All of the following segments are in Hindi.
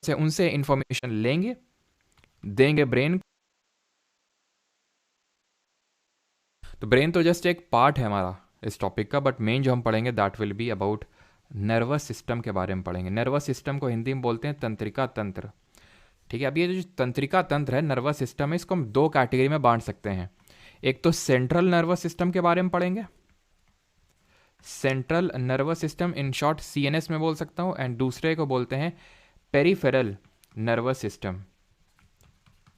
से उनसे इंफॉर्मेशन लेंगे, देंगे ब्रेन। तो ब्रेन तो जस्ट एक पार्ट है हमारा इस टॉपिक का, बट मेन जो हम पढ़ेंगे that will be about nervous system के बारे में पढ़ेंगे। नर्वस सिस्टम को हिंदी में बोलते हैं तंत्रिका तंत्र। ठीक है, अब ये जो तंत्रिका तंत्र है, नर्वस सिस्टम है, इसको हम दो कैटेगरी में बांट सकते हैं। एक तो सेंट्रल नर्वस सिस्टम के बारे में पढ़ेंगे, central nervous system, in short CNS में बोल सकता हूँ, एंड दूसरे को बोलते हैं पेरिफेरल नर्वस सिस्टम।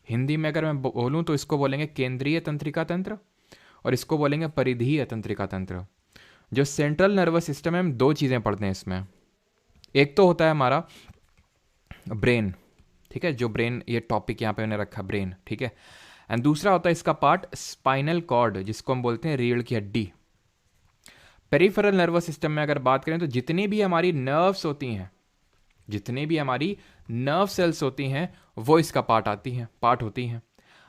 हिंदी में अगर मैं बोलूँ तो इसको बोलेंगे केंद्रीय तंत्रिका तंत्र, और इसको बोलेंगे परिधीय तंत्रिका तंत्र। जो सेंट्रल नर्वस सिस्टम है, हम दो चीज़ें पढ़ते हैं इसमें। एक तो होता है हमारा ब्रेन, ठीक है, जो ब्रेन, ये टॉपिक यहाँ पे मैंने रखा ब्रेन, ठीक है। एंड दूसरा होता है इसका पार्ट स्पाइनल कॉर्ड, जिसको हम बोलते हैं रीढ़ की हड्डी। पेरिफेरल नर्वस सिस्टम में अगर बात करें तो जितनी भी हमारी नर्व्स होती हैं, जितनी भी हमारी नर्व सेल्स होती हैं, वो इसका पार्ट होती हैं।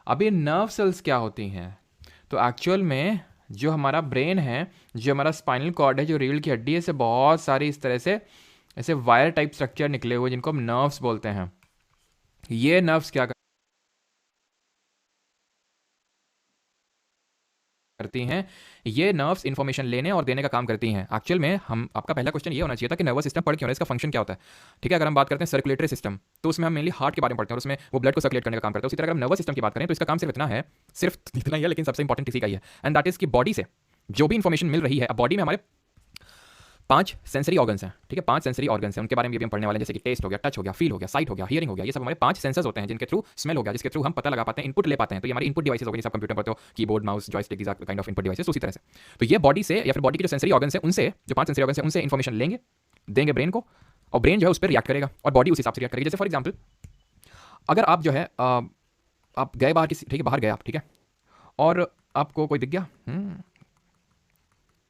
अब ये नर्व सेल्स क्या होती हैं? तो एक्चुअल में जो हमारा ब्रेन है, जो हमारा स्पाइनल कॉर्ड है, जो रीढ़ की हड्डी है, से बहुत सारी इस तरह से ऐसे वायर टाइप स्ट्रक्चर निकले हुए जिनको हम नर्व्स बोलते हैं। ये नर्व्स क्या करती हैं? ये नर्व्स इन्फॉर्मेशन लेने और देने का काम करती हैं। एक्चुअल में हम, आपका पहला क्वेश्चन ये होना चाहिए था कि नर्वस सिस्टम पढ़ क्यों रहा है, इसका फंक्शन क्या होता है। ठीक है, अगर हम बात करते हैं सर्कुलेटरी सिस्टम, तो उसमें हम मेनली हार्ट के बारे में पढ़ते हैं और उसमें वो ब्लड को सर्कुलेट करने का काम करता है। उसी तरह अगर हम नर्वस सिस्टम की बात करें तो इसका काम सिर्फ इतना है, सिर्फ इतना ही है, लेकिन सबसे इंपॉर्टेंट इसी का ही है, एंड दैट इज कि बॉडी से जो भी इंफॉर्मेशन मिल रही है, अब बॉडी में हमारे 5 सेंसरी ऑर्गन्स हैं। ठीक है, 5 सेंसरी ऑर्गन्स हैं, उनके बारे में भी हम पढ़ने वाले हैं, जैसे कि टेस्ट हो गया, टच हो गया, फील हो गया, साइट हो गया, हियरिंग हो गया। ये सब हमारे 5 सेंसर्स होते हैं, जिनके थ्रू स्मेल हो गया, जिसके थ्रू हम पता लगा पाते हैं, इनपुट ले पाते हैं। तो ये हमारी इनपुट डिवाइसेस हो गई, जैसे आप कंप्यूटर पढ़ते हो, keyboard, mouse, joystick, these are kind of input devices. उसी तरह से तो ये बॉडी से, या फिर बॉडी के जो सेंसरी ऑर्गन्स हैं उनसे, जो 5 सेंसरी ऑर्गन्स हैं उनसे इंफॉर्मेशन लेंगे, देंगे ब्रेन को, और ब्रेन जो है उस पर रिएक्ट करेगा और बॉडी उस हिसाब से रिएक्ट करेगी। जैसे फॉर एग्जाम्पल, अगर आप जो है आप गए बाहर किसी, ठीक है, बाहर गए आप, ठीक है, और आपको कोई दिख गया,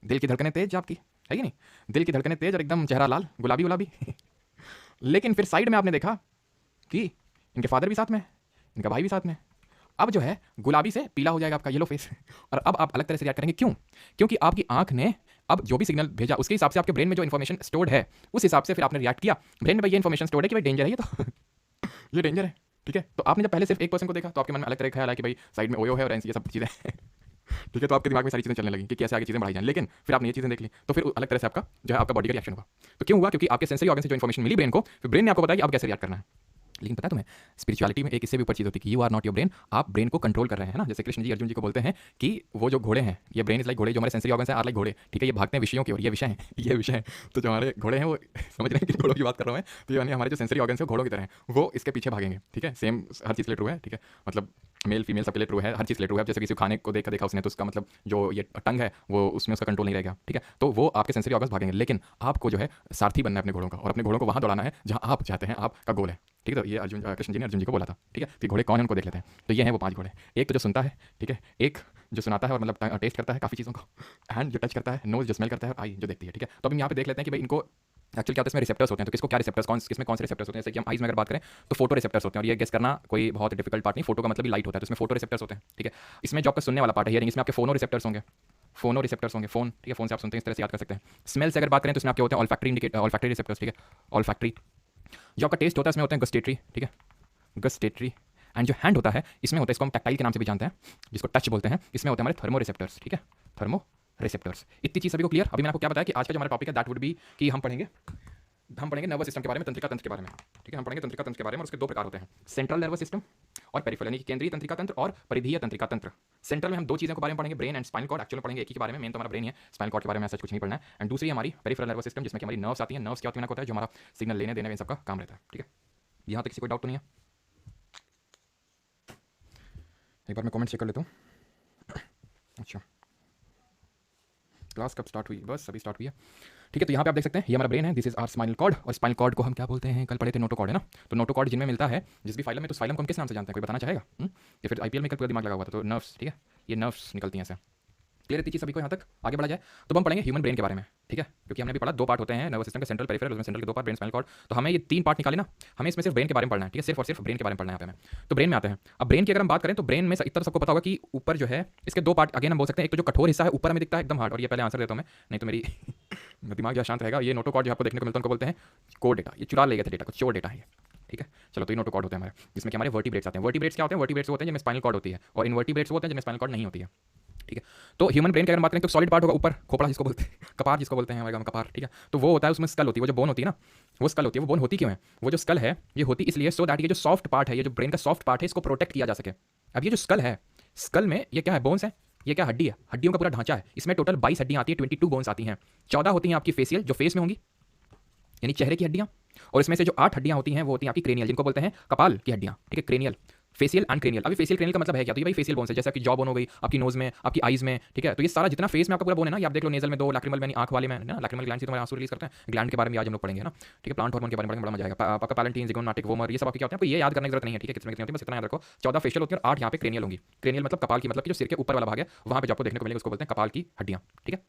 दिल की धड़कनें तेज आपकी, है कि नहीं? दिल की धड़कनें तेज और एकदम चेहरा लाल, गुलाबी गुलाबी लेकिन फिर साइड में आपने देखा कि इनके फादर भी साथ में, इनका भाई भी साथ में। अब जो है गुलाबी से पीला हो जाएगा आपका येलो फेस और अब आप अलग तरह से रिएक्ट करेंगे। क्यों? क्योंकि आपकी आंख ने अब जो भी सिग्नल भेजा उसके हिसाब से आपके ब्रेन में जो इन्फॉर्मेशन स्टोर्ड है, उस हिसाब से फिर आपने रिएक्ट किया। ब्रेन में भाई ये इन्फॉर्मेशन स्टोर्ड है कि भाई डेंजर है ये, तो ये डेंजर है। ठीक है, तो आपने जब पहले सिर्फ एक पर्सन को देखा तो आपके मन में अलग तरह का ख्याल है कि भाई साइड में ओयो है और ये सब चीज़ें ठीक है, तो आपके दिमाग में सारी चीज़ें चलने लगी कि कैसे आगे चीज़ें बढ़ाई जाएं। लेकिन फिर आपने ये चीज़ें देख ली तो फिर अलग तरह से आपका जो है आपका बॉडी का रिएक्शन होगा। तो क्यों हुआ? क्योंकि आपके सेंसरी ऑर्गन से जो इन्फॉर्मेशन मिली ब्रेन को, फिर ब्रेन ने आपको बताया कि अब कैसे रिएक्ट करना है। लेकिन पता है तुम्हें, स्पिरिचुअलिटी में एक इससे भी ऊपर चीज़ होती है कि you are not your brain. आप ब्रेन को कंट्रोल कर रहे हैं ना। जैसे कृष्ण जी अर्जुन जी को बोलते हैं कि वो जो घोड़े हैं, ये ब्रेन इज लाइक घोड़े, जो हमारे सेंसरी ऑर्गन है आर लाइक घोड़े। ठीक है, ये भागते हैं विषयों की ओर, ये विषय है, ये विषय है। तो जो हमारे घोड़े हैं वो समझ रहे हैं कि घोड़ों की बात कर रहा हूँ मैं, तो यानी हमारे जो सेंसरी ऑर्गन है वो घोड़ों की तरह हैं, वो इसके पीछे भागेंगे। ठीक है, सेम हर चीज़ के लिए ट्रू है। ठीक है, मतलब मेल फीमेल सबके लिए ट्रू है, हर चीज़ के लिए ट्रू है। जैसे किसी खाने को देखा उसने, तो उसका मतलब जो ये टंग है वो उसमें उसका कंट्रोल नहीं रहेगा। ठीक है, तो वो आपके सेंसरी ऑर्गन्स भागेंगे, लेकिन आपको जो है सारथी बनना है अपने घोड़ों का, और अपने घोड़ों को वहाँ दौड़ाना है जहाँ आप चाहते हैं, आपका गोल है। ठीक है, तो ये कृष्ण जी ने अर्जुन जी को बोला था। ठीक है, तो घोड़े कौन है उनको देख लेते हैं। तो ये हैं वो 5 घोड़े। एक तो जो सुनता है, ठीक है, एक जो सुनाता है और मतलब टेस्ट करता है काफ़ी चीज़ों को, हैंड जो टच करता है, नोज जो स्मेल करता है, और आई जो देखती है। ठीक है, तो अब हम यहाँ पे देख लेते हैं कि भाई इनको एक्चुअली क्या होता है, इसमें रिसेप्टर्स होते हैं। तो किसको क्या रिसेप्टर्स, किसमें कौन से रिसेप्टर्स होते हैं? जैसे कि हम आइज में अगर बात करें तो फोटो रिसेप्टर्स होते हैं, और ये गेस करना कोई बहुत डिफिकल्ट पार्ट नहीं, फोटो का मतलब भी लाइट होता है, तो इसमें फोटो रिसेप्टर्स होते हैं। ठीक है, इसमें जो आपका सुनने वाला पार्ट है हियरिंग, इसमें आपके फोनो रिसेप्टर्स होंगे, फोनो रिसेप्टर्स होंगे, फोन। ठीक है, फोन से आप सुनते हैं, इस तरह से याद कर सकते हैं। स्मेल से अगर बात करें तो इसमें आपके होते हैं ऑल्फैक्टरी रिसेप्टर्स। ठीक है, ऑल्फैक्टरी। जो आपका टेस्ट होता है इसमें होते हैं गस्टेटरी। ठीक है, गस्टेटरी। एंड जो हैंड होता है इसमें होता है, इसको हम टैक्टाइल के नाम से भी जानते हैं, जिसको टच बोलते हैं। इसमें होते हैं हमारे थर्मो रिसेप्टर्स। ठीक है, थर्मो रिसेप्टर्स। इतनी चीज़ सभी को क्लियर? अभी मैंने आपको क्या बताया कि आज का जो हमारा टॉपिक है दैट वुड बी कि हम पढ़ेंगे नर्वस सिस्टम के बारे में, तंत्रिका तंत्र के बारे में। ठीक है, हम पढ़ेंगे तंत्रिका तंत्र के बारे में, और उसके 2 प्रकार होते हैं, सेंट्रल नर्वस सिस्टम और पेरिफेरल, यानी कि केंद्रीय तंत्रिका तंत्र और परिधीय तंत्रिका तंत्र। सेंट्रल में हम 2 चीज़ों के बारे में पढ़ेंगे, brain and spinal cord. Actually पढ़ेंगे एक ही के बारे में, मेन तो हमारा ब्रेन ही है, स्पाइनल कॉर्ड के बारे में ऐसा कुछ नहीं पढ़ना है। एंड दूसरी हमारी पेरिफेरल नर्वस सिस्टम, जिसमें हमारी नर्व्स आती हैं। नर्व्स क्या होता है? जो हमारा सिग्नल लेने देने में सबका काम रहता है। ठीक है, यहाँ तक किसी कोई डाउट तो नहीं है? एक बार मैं कमेंट चेक कर लेता हूँ। अच्छा, क्लास कब स्टार्ट हुई? बस अभी स्टार्ट हुई है। ठीक है, तो यहाँ पे आप देख सकते हैं ये हमारा ब्रेन है, this is our spinal cord. और स्पाइनल कॉर्ड को हम क्या बोलते हैं? कल पढ़े थे नोटोकॉर्ड, है ना। तो नोटोकॉर्ड जिनमें मिलता है जिस भी फाइलम में, तो फाइलम को हम किस नाम से जानते हैं? कोई बताना चाहेगा? या फिर आईपीएल में कल पूरा दिमाग लगा हुआ था, तो नर्व्स। ठीक है, ये नर्व्स निकलती हैं ऐसे। क्लियर है चीज़ सभी को? यहाँ तक आगे बढ़ा जाए तो हम पढ़ेंगे ह्यूमन ब्रेन के बारे में। ठीक है, क्योंकि हमने भी पढ़ा 2 पार्ट होते हैं नर्वस सिस्टम के, सेंट्रल पेरिफेरल, उसमें सेंट्रल के 2 पार्ट, ब्रेन स्पाइनल कॉर्ड। तो हमें ये 3 पार्ट निकाले ना, हमें इसमें सिर्फ ब्रेन के बारे में पढ़ना है। ठीक है, सिर्फ और सिर्फ ब्रेन के बारे में पढ़ना है यहाँ पे हमें। तो ब्रेन में आते हैं। अब ब्रेन की अगर हम बात करें तो ब्रेन में इतना सबको पता होगा कि ऊपर जो है इसके 2 पार्ट अगेन हम बोल सकते हैं। एक तो जो कठोर हिस्सा है ऊपर हमें दिखता है एकदम हार्ड, और ये पहले आंसर देता हूँ मैं, नहीं तो मेरी दिमाग जो शांत रहेगा। ये नोटोकॉर्ड जो आपको देखने को मिलता है उनको बोलते हैं कोर डेटा। ये चुरा ले गए थे डेटा को, चोर डेटा है। ठीक है। चलो, तो ये नोटोकॉर्ड होते हैं हमारे, जिसमें कि हमारे वर्टिब्रेट्स आते हैं। वर्टिब्रेट्स क्या होते हैं? वर्टिब्रेट्स होते हैं जिनमें स्पाइनल कॉर्ड होती है, और इनवर्टिब्रेट्स होते हैं जिनमें स्पाइनल कॉर्ड नहीं होती है। ठीक है। तो ह्यूमन ब्रेन की अगर बात करें तो सॉलिड पार्ट होगा ऊपर, खोपड़ा जिसको बोलते हैं, कपार जिसको बोलते हैं हमारे गाँव में कपार, ठीक है। तो वो होता है, उसमें स्कल होती है, वो जो बोन होती है ना, वो स्कल होती है। वो बोन होती क्यों है? वो जो स्कल है ये होती इसलिए सो दैट ये जो सॉफ्ट पार्ट है, ये जो ब्रेन का सॉफ्ट पार्ट है, इसको प्रोटेक्ट किया जा सके। अब ये जो स्कल है, स्कल में ये क्या है? बोन्स है। ये क्या? हड्डी है, हड्डियों का पूरा ढांचा है। इसमें टोटल 22 हड्डियां आती है, 22 बोन्स आती हैं। 14 होती हैं आपकी फेसियल, जो फेस में होंगी, यानी चेहरे की हड्डियां, और इसमें से जो 8 हड्डियां होती हैं वो होती हैं आपकी क्रेनियल, जिनको बोलते हैं कपाल की हड्डियां, ठीक है। Cranial, facial and cranial. अभी फेसियल क्रेनियल का मतलब है क्या? तो ये भाई फेसियल बोन्स है, जैसे आपकी जॉ बोन हो गई, आपकी नोज में, आपकी आईज में, ठीक है। तो ये सारा जितना फेस में आपका पूरा बोन है ना, ये आप देख लो, नेजल में 2, लैक्रिमल में, आंख वाले में ना, लैक्रिमल ग्लैंड से तुम्हारे आंसू रिलीज करते हैं। ग्लैंड के बारे में आज हम लोग पढ़ेंगे ना, ठीक है। प्लांट हार्मोन के बारे में पढ़ेंगे, बड़ा मजा आएगा। आपका पैलेंटीन, ज़िगोनोटिक, वोमर, ये सब आपके क्या होते हैं, आपको ये याद करने की जरूरत नहीं है, ठीक है। कितने कितने होती है, बस इतना याद रखो। 14 फेशियल होती है और 8 यहाँ पे क्रेनियल होंगी। क्रेनियल मतलब कपाल की, मतलब कि जो सिर के ऊपर वाला भाग है, वहाँ पे जो आपको देखने को मिलेगा उसको बोलते हैं कपाल की हड्डियाँ, ठीक है।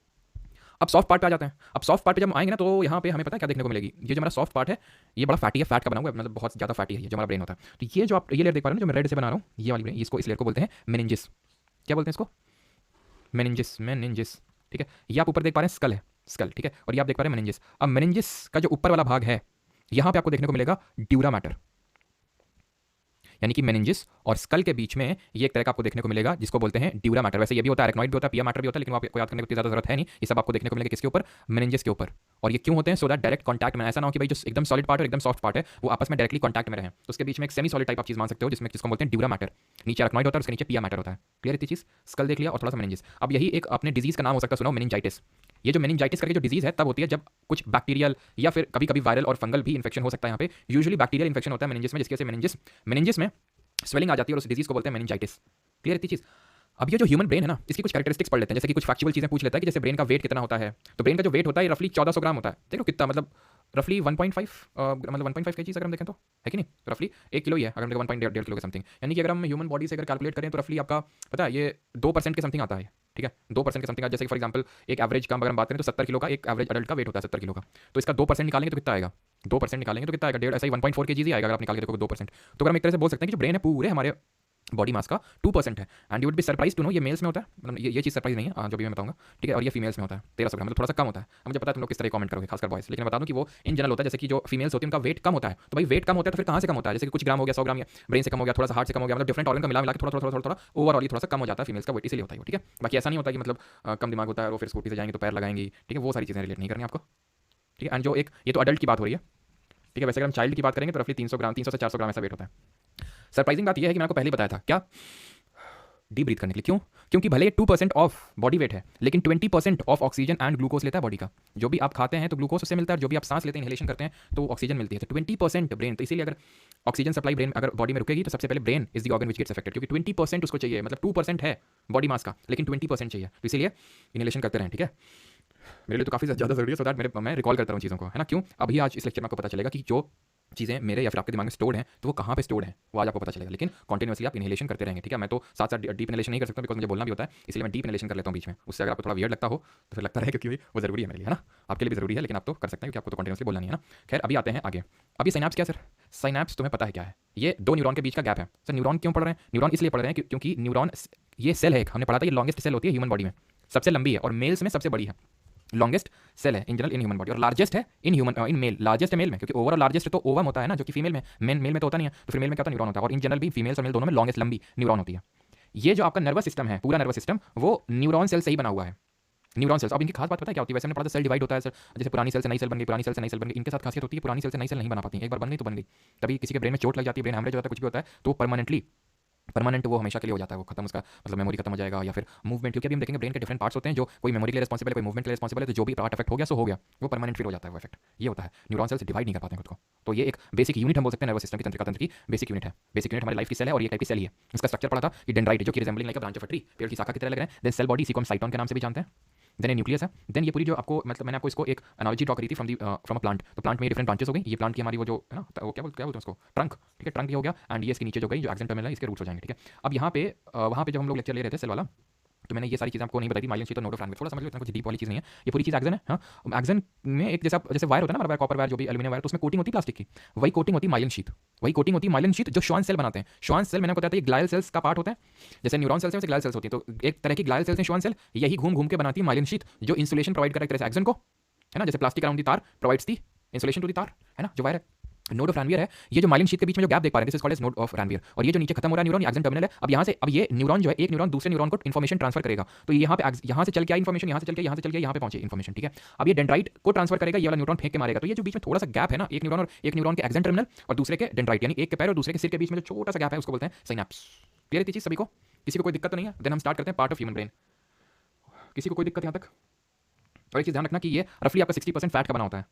अब सॉफ्ट पार्ट पे आ जाते हैं। अब सॉफ्ट पार्ट पे जब हम आएंगे ना, तो यहाँ पे हमें पता है क्या देखने को मिलेगी। ये जो हमारा सॉफ्ट पार्ट है, ये बड़ा फैटी है, फैट का बना हुआ है, मतलब बहुत ज़्यादा फैटी है, ये जो हमारा ब्रेन होता है। तो ये जो आप ये लेयर देख पा रहे हो, जो मैं रेड से बना रहा हूँ, ये वाली ब्रेन, इसको, इस लेयर को बोलते हैं मेनिंजिस। क्या बोलते हैं इसको? मेनिंजिस, मेनिंजिस, ठीक है। ये आप ऊपर देख पा रहे हैं स्कल है, स्कल, ठीक है। और ये आप देख पा रहे हैं मेनिंजिस। अब मेनिंजिस का जो ऊपर वाला भाग है, यहाँ पे आपको देखने को मिलेगा ड्यूरा मैटर, यानी कि मेनिंजिस और स्कल के बीच में ये एक तरह का आपको देखने को मिलेगा, जिसको बोलते हैं ड्यूरा मैटर। वैसे ये भी होता है, अरेक्नॉइड भी होता है, पिया मैटर भी होता है, लेकिन आपको याद करने की ज़्यादा जरूरत है नहीं। ये सब आपको देखने को मिलेगा किसके ऊपर? मेनिंजिस के ऊपर। और ये क्यों होते हैं? सो दैट डायरेक्ट कॉन्टैक्ट में, ऐसा ना हो कि भाई जो एकदम सॉलिड पार्ट और एकदम सॉफ्ट पार्ट है वो आपस में डायरेक्टली कॉन्टैक्ट में रहे। तो उसके बीच में एक सेमी सॉलिड टाइप आप चीज मान सकते हो, जिसमें जिसको बोलते हैं ड्यूरा मैटर। नीचे अरेक्नॉइड होता है, उसके नीचे पिया मैटर होता है। क्लियर इतनी चीज? स्कल देख लिया और थोड़ा सा मेनिंजिस। अब यही एक अपने डिजीज का नाम हो सकता है, सुनो, मेनिंजाइटिस। ये जो मेनिंजाइटिस करके जो डिजीज है तब होती है जब कुछ बैक्टीरियल या फिर कभी कभी वायरल और फंगल भी इन्फेक्शन हो सकता है। यहाँ पे यूजुअली बैक्टीरियल इन्फेक्शन होता है मेनिंजिस में, जिसकी वजह से मेनिंजिस में स्वेलिंग आ जाती है और उस डिजीज को बोलते हैं मेनिंजाइटिस। क्लियर इतनी चीज? अब ये जो ह्यूमन ब्रेन है ना, इसकी कुछ कैरेक्टरिस्टिक्स पढ़ लेते हैं, जैसे कि कुछ फैक्चुअल चीजें पूछ लेता है कि जैसे ब्रेन का वेट कितना होता है। तो ब्रेन का जो वेट होता है रफली 1400 ग्राम होता है। देखो कितना, मतलब रफली 1.5 मतलब 1.5 kg अगर हम देखें तो, है कि नहीं? रफली 1 किलो ही है, अगर हम देखें 1.5 किलो के समथिंग। यानी कि अगर हम ह्यूमन बॉडी से अगर कैलकुलेट करें तो रफली आपका पता है ये 2% के समथिंग आता है, ठीक है। 2% के समथिंग। जैसे कि फॉर एग्जाम्पल एक एवरेज का अगर हम बात करें तो 70 किलो का एक एवरेज अडल्ट का वेट होता है, 70 किलो का। तो इसका 2% निकालेंगे तो कितना आएगा? 2% निकालेंगे तो कितना आएगा? 1.5, ऐसा ही 1.4 kg ही आएगा अगर आप निकाल के देखोगे 2%। तो अगर हम एक तरह से बोल सकते हैं कि जो ब्रेन है पूरे हमारे बॉडी मास का 2% है। And you would be surprise to know, ये मेल्स में होता है, मतलब ये चीज़ सरप्राइज नहीं है, जो भी मैं बताऊंगा, ठीक है। और ये फीमेल्स में होता है 1300 ग्राम, मतलब थोड़ा सा कम होता है। अब मुझे पता है तुम लोग किस तरह कमेंट करोगे, खासकर बॉयज, लेकिन मैं बता दूं कि वो इन जनरल होता है। जैसे कि जो फीमेल्स होती है उनका वेट कम होता है, तो भाई वेट कम होता है तो फिर कहाँ से कम होता है? जैसे कि कुछ ग्राम हो गया, 100 ग्राम या ब्रेन से कम हो गया, थोड़ा सा हार्ट से कम हो गया, मतलब डिफरेंट ऑर्गन का मिला के थोड़ा ओवरऑल थोड़ा सा कम हो जाता है फीमेल्स का वेट, इसलिए होता है, ठीक है। बाकी ऐसा नहीं होता कि मतलब कम दिमाग होता है और फिर स्कूटी से जाएंगे तो पैर लगाएंगी, ठीक है। वो सारी चीज़ें रिलेट नहीं करनी आपको, ठीक है। एंड जो एक ये तो अडल्ट की बात हो रही है, ठीक है। वैसे अगर हम चाइल्ड की बात करेंगे तो रफली 300 ग्राम, 300 से 400 ग्राम ऐसा वेट होता है। सरप्राइजिंग बात यह है कि मैं आपको पहले ही बताया था, क्या? डीप ब्रीथ करने के लिए। क्यों? क्योंकि भले 2% ऑफ बॉडी वेट है, लेकिन 20% ऑफ ऑक्सीजन एंड ग्लूकोज लेता है बॉडी का। जो भी आप खाते हैं तो ग्लूकोज उससे मिलता है, और जो भी आप सांस लेते हैं, इनहेलेशन करते हैं, तो ऑक्सीजन मिलती है। तो 20% ब्रेन, तो इसीलिए अगर ऑक्सीजन सप्लाई ब्रेन अगर बॉडी में रुकेगी तो सबसे पहले brain is the organ which gets affected, क्योंकि 20% उसको चाहिए। मतलब 2% है बॉडी मास का, लेकिन 20% चाहिए, तो इसीलिए इनहेलेशन करते रहें, ठीक है। मेरे लिए तो काफ़ी ज़्यादा जरूरी है, सो दैट मैं रिकॉल करता हूँ चीज़ों को, है ना। क्यों? अभी आज इस लेक्चर में आपको पता चलेगा कि जो चीज़ें मेरे या फिर आपके दिमाग में स्टोर्ड हैं तो वो कहाँ पे स्टोर्ड हैं, वो आज आपको पता चलेगा। लेकिन कंटिन्यूअसली आप इनहेलेशन करते रहेंगे, ठीक है। मैं तो साथ साथ डीप इनहेलेशन नहीं कर सकता, बिकॉज मुझे बोलना भी होता है, इसलिए मैं डीप इनहेलेशन कर लेता हूँ बीच में। उससे अगर आपको थोड़ा वियर्ड लगता हो तो फिर लगता है क्योंकि वो जरूरी है मेरे लिए, है ना। आपके लिए भी जरूरी है, लेकिन आप तो कर सकते हैं क्योंकि आपको तो कंटिन्यूअसली बोलना नहीं है ना। खैर, अभी आते हैं आगे। अब ये साइनैप्स क्या सर? साइनैप्स तुम्हें पता है क्या है? ये 2 न्यूरॉन के बीच का गैप है। सर न्यूरॉन क्यों पढ़ रहे हैं? न्यूरॉन इसलिए पढ़ रहे हैं क्योंकि न्यूरॉन ये सेल है एक, हमने पढ़ा था, ये लॉन्गेस्ट सेल होती है ह्यूमन बॉडी में, सबसे लंबी है और मेल्स में सबसे बड़ी है। लॉन्गेस्ट सेल है in general in human body, और लार्जेस्ट है इन मेल, लार्जेस्ट है मेल में, क्योंकि ओवरऑल लार्जेस्ट तो ओवम होता है ना, जो कि फीमेल में, मेल में तो होता नहीं है। तो फिर मेल में क्या होता है? न्यूरॉन होता है। और इन जनरल भी फीमेल्स और मेल दोनों में लॉन्गेस्ट लंबी न्यूरॉन होती है। ये जो आपका नर्वस सिस्टम है, पूरा नर्वस सिस्टम, वो न्यूरॉन सेल से ही बना हुआ है। Neuron cells. अब इनकी खास बात पता है क्या होती है? वैसे हमने पढ़ा था सेल डिवाइड होता है सर, जैसे पुरानी सेल से नई सेल बन गई, पुरानी सेल से नई सेल बन गई। इनके साथ खासियत होती है पुरानी सेल से नई सेल नहीं बना पाती, एक बार बन गई तो बन गई। तभी किसी के ब्रेन में चोट लग जाती है, ब्रेन हैमरेज हो जाता है, कुछ भी होता है, तो परमानेंट वो हमेशा के लिए हो जाता है, वो खत्म, उसका मतलब मेमोरी खत्म हो जाएगा या फिर मूवमेंट। क्योंकि अभी हम देखेंगे ब्रेन के डिफरेंट पार्ट्स होते हैं, जो कोई मेमोरी के लिए रिस्पॉन्सिबल है, कोई मूवमेंट के लिए रिस्पॉन्सिबल है। तो जो भी पार्ट अफेक्ट हो गया सो हो गया, वो परमानेंट फिर हो जाता है वो इफेक्ट। ये होता है, न्यूरॉन सेल्स डिवाइड नहीं कर पाते हैं खुद को। तो ये एक बेसिक यूनिट हम बोल सकते हैं, नर्वस सिस्टम की तंत्रिका तंत्र की बेसिक यूनिट है। बेसिक यूनिट हमारी लाइफ की सेल है और ये टाइप की सेल ही है। इसका स्ट्रक्चर पढ़ा था कि डेंड्राइट, जो कि resembling like a branch of a tree, पेड़ की शाखा की तरह लग रहे हैं। देन सेल बॉडी, इसी को हम साइटोन के नाम से भी जानते हैं। देन ये न्यूक्लियस है। देन ये पूरी जो आपको, मतलब मैंने आपको इसको एक एनालॉजी ड्रॉ करी थी फ्रॉम अ प्लांट। तो प्लांट में डिफरेंट ब्रांचेस हो गई। ये प्लांट की हमारी वो जो है ना, वो क्या बोलते हैं उसको, ट्रंक, ठीक है। ट्रंक ये हो गया, एंड ये इसके नीचे जो गई, जो एक्सन टर्मिनल है, इसके रूट्स हो जाएंगे, ठीक है। अब यहाँ पे वहाँ पे जब हम लोग लेक्चर ले रहे थे सेल वाला, तो मैंने ये सारी चीज़ आपको नहीं बताई थी, माइलिन शीट और नोड ऑफ रैनविल, थोड़ा समझ लो, इतना कुछ डीप वाली चीज़ नहीं है, ये पूरी चीज़ एक्सन है। हाँ, एक्सन में एक जैसे वायर होता है ना, हमारा कॉपर वायर, जो भी एल्यूमिनियम वायर, तो उसमें कोटिंग होती है प्लास्टिक की, वही कोटिंग होती है माइलिन शीट। वही कोटिंग होती है माइलिन शीट जो श्वान सेल बनाते हैं। श्वान सेल मैंने आपको बताया था ये ग्लायल सेल्स का पार्ट होता है, जैसे न्यूरॉन सेल्स में ग्लायल सेल्स होती है, तो एक तरह की ग्लायल सेल्स हैं श्वान सेल, यही घूम घूम के बनाती है माइलिन शीट, जो इंसुलेशन प्रोवाइड करा एक तरह से एक्सन को, है ना। जैसे प्लास्टिक अराउंड दी तार provides the insulation to the तार, है ना, जो वायर है। नोड ऑफ रैनवियर है, ये जो माइलिन शीथ के बीच में जो गैप देख पा रहे हैं, this is called as node of Ranvier. और ये जो नीचे खत्म हो रहा है न्यूरॉन, एक्सन टर्मिनल है। अब यहाँ से अब ये न्यूरॉन जो है, एक न्यूरॉन दूसरे न्यूरॉन को इन्फॉर्मेशन ट्रांसफर करेगा। तो यहाँ पे यहाँ से चल के आई इन्फॉर्मेशन, यहाँ से चल के यहाँ पे पहुंचे इन्फॉर्मेशन, ठीक है। अब ये डेंड्राइट को ट्रांसफर करेगा, ये वाला न्यूरॉन फेंक के मारेगा। तो ये जो बीच में थोड़ा सा गैप है ना, एक न्यूरॉन और एक न्यूरॉन के एक्सन टर्मिनल और दूसरे के डेंड्राइट, यानी एक के पैर और दूसरे के सिर के बीच में जो छोटा सा गैप है उसको बोलते हैं सिनैप्स। क्लियर है चीज सभी को? किसी को कोई दिक्कत तो नहीं है? देन हम स्टार्ट करते हैं पार्ट ऑफ ह्यूमन ब्रेन। किसी को कोई दिक्कत यहाँ तक? और एक चीज ध्यान रखना कि ये रफली आपका 60% फैट का बना होता है।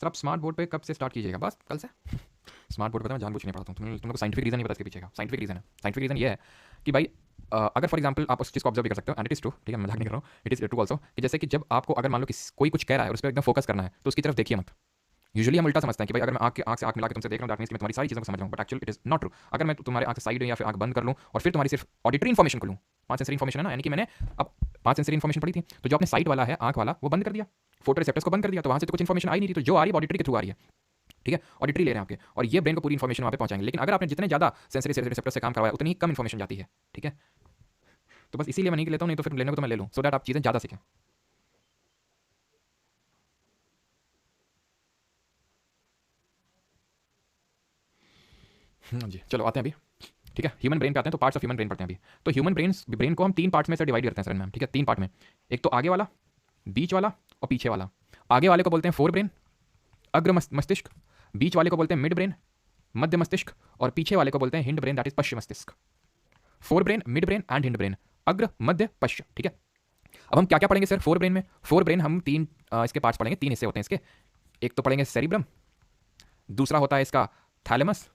सर आप स्मार्ट बोर्ड पे कब से स्टार्ट कीजिएगा? बस कल से। स्मार्ट बोर्ड पे मैं जानबूझ नहीं पढ़ाता हूँ, तुम लोग को साइंटिफिक रीजन नहीं पता इसके पीछे का। साइंटिफिक रीजन है, साइंटिफिक रीजन ये है कि भाई अगर फॉर एग्जांपल आप उस चीज़ को ऑब्जर्व भी कर सकते हो, एंड इट इज ट्रू, ठीक है, मजाक नहीं कर रहा हूँ, इट इज ट्रू ऑल्सो, कि जैसे कि जब आपको अगर मान लो कोई कुछ कह रहा है और उस पर एकदम फोकस करना है तो उसकी तरफ देखिए मत। यूजुअली हम उल्टा समझते हैं कि भाई अगर मैं आँख से आँख मिला के तुमसे देख रहा हूँ दैट मींस कि मैं तुम्हारी सारी चीज़ों को समझ रहा हूँ, but actually it is not true. अगर मैं तुम्हारे आँख से साइड या फिर आँख बंद कर लूँ और फिर तुम्हारी सिर्फ ऑडिटरी इन्फॉर्मेशन को लूँ, 5 सेंसरी इन्फॉर्मेशन है ना, यानी कि मैंने अब 5 सेंसरी इन्फॉर्मेशन पढ़ी थी, तो जो अपने साइड वाला है आँख वाला वो बंद कर दिया, फोटो रिसेप्टर्स को बंद कर दिया, तो वहाँ से तो कुछ इन्फॉर्मेशन आई नहीं थी, तो जो आ रही है ऑडिटरी के थ्रू आ रही है, ठीक है, ऑडिटरी ले रहे हैं आपके, और ये ब्रेन को पूरी इन्फॉर्मेशन वहाँ पे पहुंचाएंगे। लेकिन अगर आपने जितने ज़्यादा सेंसरी रिसेप्टर से काम करवाया उतनी ही कम इन्फॉर्मेशन जाती है, ठीक है। तो बस इसीलिए मैं नहीं लेता हूँ, नहीं तो फिर लेने को तो मैं ले लूँ, सो दैट आप चीज़ें ज़्यादा सीखें। जी चलो आते हैं अभी, ठीक है, ह्यूमन ब्रेन पे आते हैं। तो पार्ट्स ऑफ ह्यूमन ब्रेन पढ़ते हैं अभी। तो ह्यूमन ब्रेन को हम 3 पार्ट्स में से डिवाइड करते हैं सर मैम, ठीक है, 3 पार्ट में। एक तो आगे वाला, बीच वाला और पीछे वाला। आगे वाले को बोलते हैं फोर ब्रेन, अग्र मस्तिष्क। बीच वाले को बोलते हैं मिड ब्रेन, मध्य मस्तिष्क। और पीछे वाले को बोलते हैं हिंड ब्रेन, दैट इज पश्चिम मस्तिष्क। Fore brain, mid brain and hind brain, अग्र मध्य पश्च, ठीक है। अब हम क्या क्या पढ़ेंगे सर फोर ब्रेन में? फोर ब्रेन हम 3 इसके पार्ट्स पढ़ेंगे, 3 हिस्से होते हैं इसके। एक तो पढ़ेंगे सेरिब्रम, दूसरा होता है इसका थैलेमस,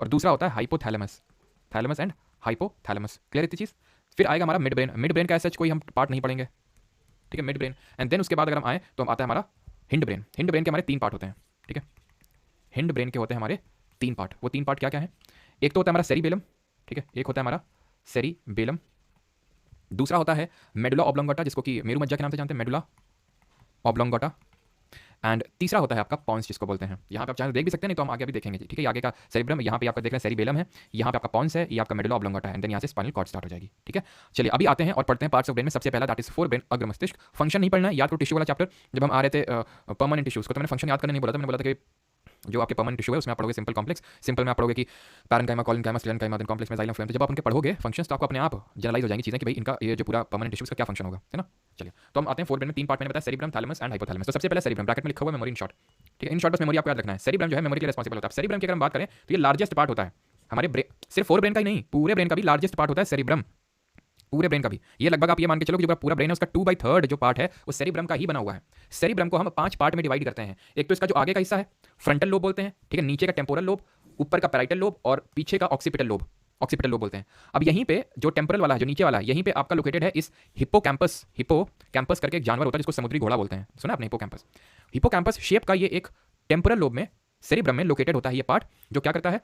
और दूसरा होता है hypothalamus, thalamus and hypothalamus. Clear इतनी चीज? फिर आएगा हमारा मिड ब्रेन। मिड ब्रेन का ऐसा कोई हम पार्ट नहीं पढ़ेंगे, ठीक है, मिड ब्रेन। एंड देन उसके बाद अगर हम आए तो हम आता है हमारा हिंड ब्रेन। हिंड ब्रेन के हमारे 3 पार्ट होते हैं, ठीक है। हिंड ब्रेन के होते हैं हमारे 3 पार्ट। वो 3 पार्ट क्या क्या है? एक तो होता है हमारा सेरिबेलम, ठीक है, एक होता है हमारा सेरिबेलम। दूसरा होता है मेडुला ऑब्लोंगेटा, जिसको कि मेरू मज्जा के नाम से जानते हैं, मेडुला ऑब्लोंगेटा। एंड तीसरा होता है आपका पॉन्स, जिसको बोलते हैं। यहाँ पे आप चाहे देख भी सकते हैं, नहीं तो हम आगे भी देखेंगे, ठीक है। ये आगे का सेरिब्रम, यहाँ पे आपका देख रहे हैं सेरिबेलम है, यहाँ पे आपका पॉन्स है, ये आपका मेडुला ऑब्लोंगेटा है, एंड देन यहाँ से स्पाइनल कॉर्ड स्टार्ट हो जाएगी, ठीक है। चलिए अभी आते हैं और पढ़ते हैं पार्ट्स ऑफ ब्रेन में। सबसे पहला दैट इज फोर ब्रेन, अग्र मस्तिष्क। फंक्शन नहीं पढ़ना है, याद करो टिश्यू वाला चैप्टर जब हम आ रहे थे परमानेंट टिश्यूज को, तो मैंने फंक्शन याद करने नहीं बोला था, मैंने बोला था कि जो आपके परमानेंट टिश्यू है उसमें आप पढ़ोगे सिंपल कॉम्प्लेक्स। सिंपल में आप पढ़ोगे कि पैरेन्काइमा, कोलिनकाइमा, स्लेरेन्काइमा, देन कॉम्प्लेक्स में जाइलम फ्लोएम। तो जब आप उनके पढ़ोगे फंक्शंस तो आपको अपने आप जनरलाइज हो जाएंगी चीजें कि भाई इनका ये जो पूरा परमानेंट टिश्यूज का क्या फंक्शन होगा, है ना। चलिए तो हम आते हैं फोर ब्रेन में 3 पार्ट मैंने बताया, सेरिब्रम, थैलेमस एंड हाइपोथैलेमस। तो सबसे पहले सेरिब्रम, ब्रैकेट में लिखा हुआ है मेमोरी इन शॉर्ट, ठीक है। इन शॉर्ट बस मेमोरी आपको याद रखना है। सेरिब्रम जो है मेमोरी के लिए रिस्पॉन्सिबल होता है। सेरिब्रम की अगर हम बात करें तो ये लार्जेस्ट पार्ट होता है हमारे ब्रेन, सिर्फ फोर ब्रेन का ही नहीं, पूरे ब्रेन का भी लार्जेस्ट पार्ट होता है सेरिब्रम, पूरे ब्रेन का भी। ये लगभग आप ये मान के चलो कि जो पूरा ब्रेन है उसका 2/3 जो पार्ट है वो सेरिब्रम का ही बना हुआ है। सेरिब्रम को हम 5 पार्ट में डिवाइड करते हैं। एक तो इसका जो आगे का हिस्सा है फ्रंटल लोब बोलते हैं, ठीक है, नीचे का टेम्पोरल लोब, ऊपर का पैराइटल लोब और पीछे का ऑक्सीपिटल लोब, ऑक्सीपिटल लोब बोलते हैं। अब यहीं पे जो टेम्पोरल वाला है, जो नीचे वाला है, यहीं पे आपका लोकेटेड है इस हिप्पोकैम्पस। हिप्पोकैम्पस करके एक जानवर होता है जिसको समुद्री घोड़ा बोलते हैं, सुना आपने हिप्पोकैम्पस? हिप्पोकैम्पस शेप का ये एक टेम्पोरल लोब में सेरिब्रम में लोकेटेड होता है ये पार्ट, जो क्या करता है,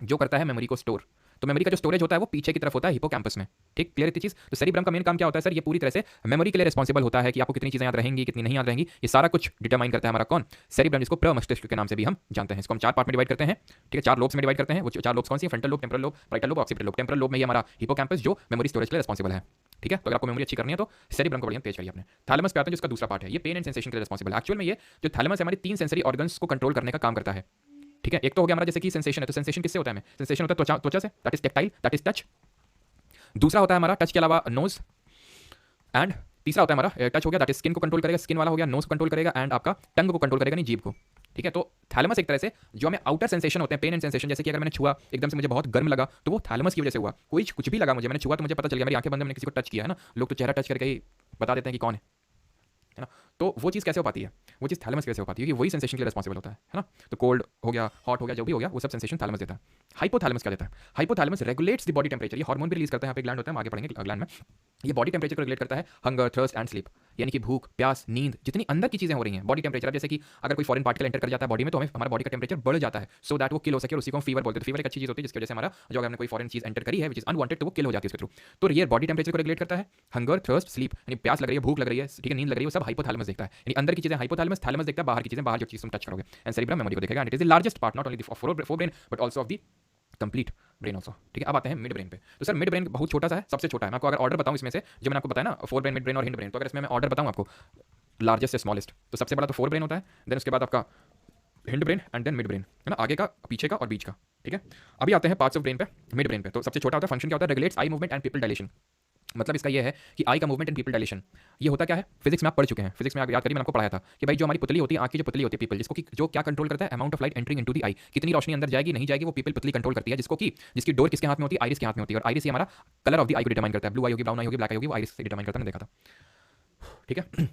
जो करता है मेमोरी को स्टोर। तो मेमोरी का जो स्टोरेज होता है वो पीछे की तरफ होता है हिप्पोकैम्पस में, ठीक। क्लियर इतनी चीज? तो सेरिब्रम का मेन काम क्या होता है सर? ये पूरी तरह से मेमोरी के लिए रिस्पॉन्सिबल होता है कि आपको कितनी चीजें याद रहेंगी, कितनी नहीं याद रहेंगी, ये सारा कुछ डिटरमाइन करता है हमारा कौन? सेरिब्रम, जिसको प्रमस्तिष्क के नाम से भी हम जानते हैं। इसको हम 4 पार्ट में डिवाइड करते हैं, ठीक है, 4 लोब्स में डिवाइड करते हैं। वो 4 लोब्स कौन सी है? Frontal lobe, temporal lobe, parietal lobe, occipital lobe. Temporal lobe में ये हमारा हिप्पोकैम्पस जो मेमोरी स्टोरेज के लिए रिस्पॉन्सिबल है, ठीक है। तो अगर आपको मेमोरी अच्छी करनी है तो सेरिब्रम को बढ़िया तेज करिए अपने। थैलेमस पे आते हैं जिसका दूसरा पार्ट है, ये पेन एंड सेंसेशन के लिए रिस्पॉन्सिबल है। एक्चुअल में ये जो थैलेमस है हमारी 3 सेंसरी ऑर्गन्स को कंट्रोल करने का काम करता है, ठीक है। एक तो हो गया हमारा जैसे कि सेंसेशन है, तो सेंसेशन किससे होता है? हमें सेंसेशन होता है त्वचा से, that is tactile, that is touch. दूसरा होता है हमारा टच के अलावा नोज, एंड तीसरा होता है हमारा टच हो गया, दैट इज स्किन को कंट्रोल करेगा, स्किन वाला हो गया, नोज को कंट्रोल करेगा, एंड आपका टंग को कंट्रोल करेगा, नहीं जीभ को, ठीक है। तो थैलेमस एक तरह से जो हमें आउटर सेंसेशन होते हैं, पेन एंड सेंसेशन, जैसे कि अगर मैंने छुआ एकदम से मुझे बहुत गर्म लगा तो वो थैलेमस की वजह से हुआ। कोई कुछ भी लगा मुझे, मैंने छुआ तो मुझे पता चल गया, मेरी आंखें बंद, मैंने किसी को टच किया है ना, लोग तो चेहरा टच करके ही बता देते हैं कि कौन है ना। तो वो चीज़ कैसे हो पाती है? वो चीज़ थैलेमस कैसे हो पाती है? क्योंकि वही सेंसेशन के लिए रिस्पॉन्सिबल होता है ना। तो कोल्ड हो गया, हॉट हो गया, जो भी हो गया, वो सब सेंसेशन थैलेमस देता है। हाइपोथैलेमस क्या देता है? Hypothalamus regulates the body temperature, ये हार्मोन भी रिलीज करता है, यहाँ पे ग्लैंड होता है, हम आगे पढ़ेंगे ग्लैंड में। ये बॉडी टेम्परेचर को रेगुलेट करता है, हंगर, थर्स्ट एंड स्लीप, यानी कि भूख, प्यास, नींद, जितनी अंदर की चीजें हो रही हैं बॉडी टेम्परेचर। जैसे कि अगर कोई फॉरेन पार्टिकल एंटर कर जाता है बॉडी में तो हमें हमारा बॉडी का टेम्परेचर बढ़ जाता है, सो दैट वो किल हो सके, और उसी को हम फीवर बोलते हैं। फीवर एक अच्छी चीज होती है जिसकी वजह से हमारा जो अगर हमने कोई फॉरेन चीज एंटर करी है विच इज अनवांटेड तो वो किल हो जाती है उसके थ्रू। तो ये बॉडी टेम्परेचर को रेगुलेट करता है, हंगर, थर्स्ट, स्लीप, यानी प्यास लग रही है, भूख लग रही है, ठीक है, नींद लग रही है, वो सब हाइपोथैलेमस देखता है। यानी अंदर की चीजें हाइपोथैलेमस, थैलेमस देखता है बाहर की चीजें, बाहर जो चीज तुम टच करोगे, एंड सेरिब्रम मेमोरी को देखेगा, and it is the largest part not only of fore brain but also of the complete brain also, ठीक है। अब आते हैं मिड ब्रेन पे। तो सर मिड ब्रेन बहुत छोटा सा है, सबसे छोटा है। मैं आपको अगर ऑर्डर बताऊं इसमें से, जो मैंने आपको बताया ना, फोर ब्रेन, मिड ब्रेन और हिंड ब्रेन, तो अगर इसमें मैं ऑर्डर बताऊं आपको, लार्जेस्ट से स्मॉलेस्ट। तो सबसे बड़ा तो फोर ब्रेन होता है, देन उसके बाद आपका hind brain and then mid brain, है ना, आगे का, पीछे का और बीच का, ठीक है। अभी आते हैं पार्ट्स ऑफ ब्रेन पे, मिड ब्रेन पे। तो सबसे छोटा होता है, फंक्शन क्या होता है, regulates I movement and pupil dilation. मतलब इसका ये है कि आई का मूवमेंट एंड पीपल डायलेशन ये होता क्या है, फिजिक्स में आप पढ़ चुके हैं, फिजिक्स में आप याद करिए, मैंने आपको पढ़ाया था कि भाई जो हमारी पुतली होती है, आंख की जो पुतली होती है पीपल, जिसको कि जो क्या कंट्रोल करता है, amount of light entering into the eye, कितनी रोशनी अंदर जाएगी नहीं जाएगी, वो पीपल पुतली कंट्रोल करती है, जिसको कि जिसकी डोर किसके हाथ में होती है, आइरिस के हाथ में होती है। और आइरिस ही हमारा कलर ऑफ द आई को डिटरमाइन करता है, ब्लू आई होगी, ब्राउन आई होगी, ब्लैक आई होगी, वो आइरिस से डिटरमाइन करता है, मैंने देखा था, ठीक है।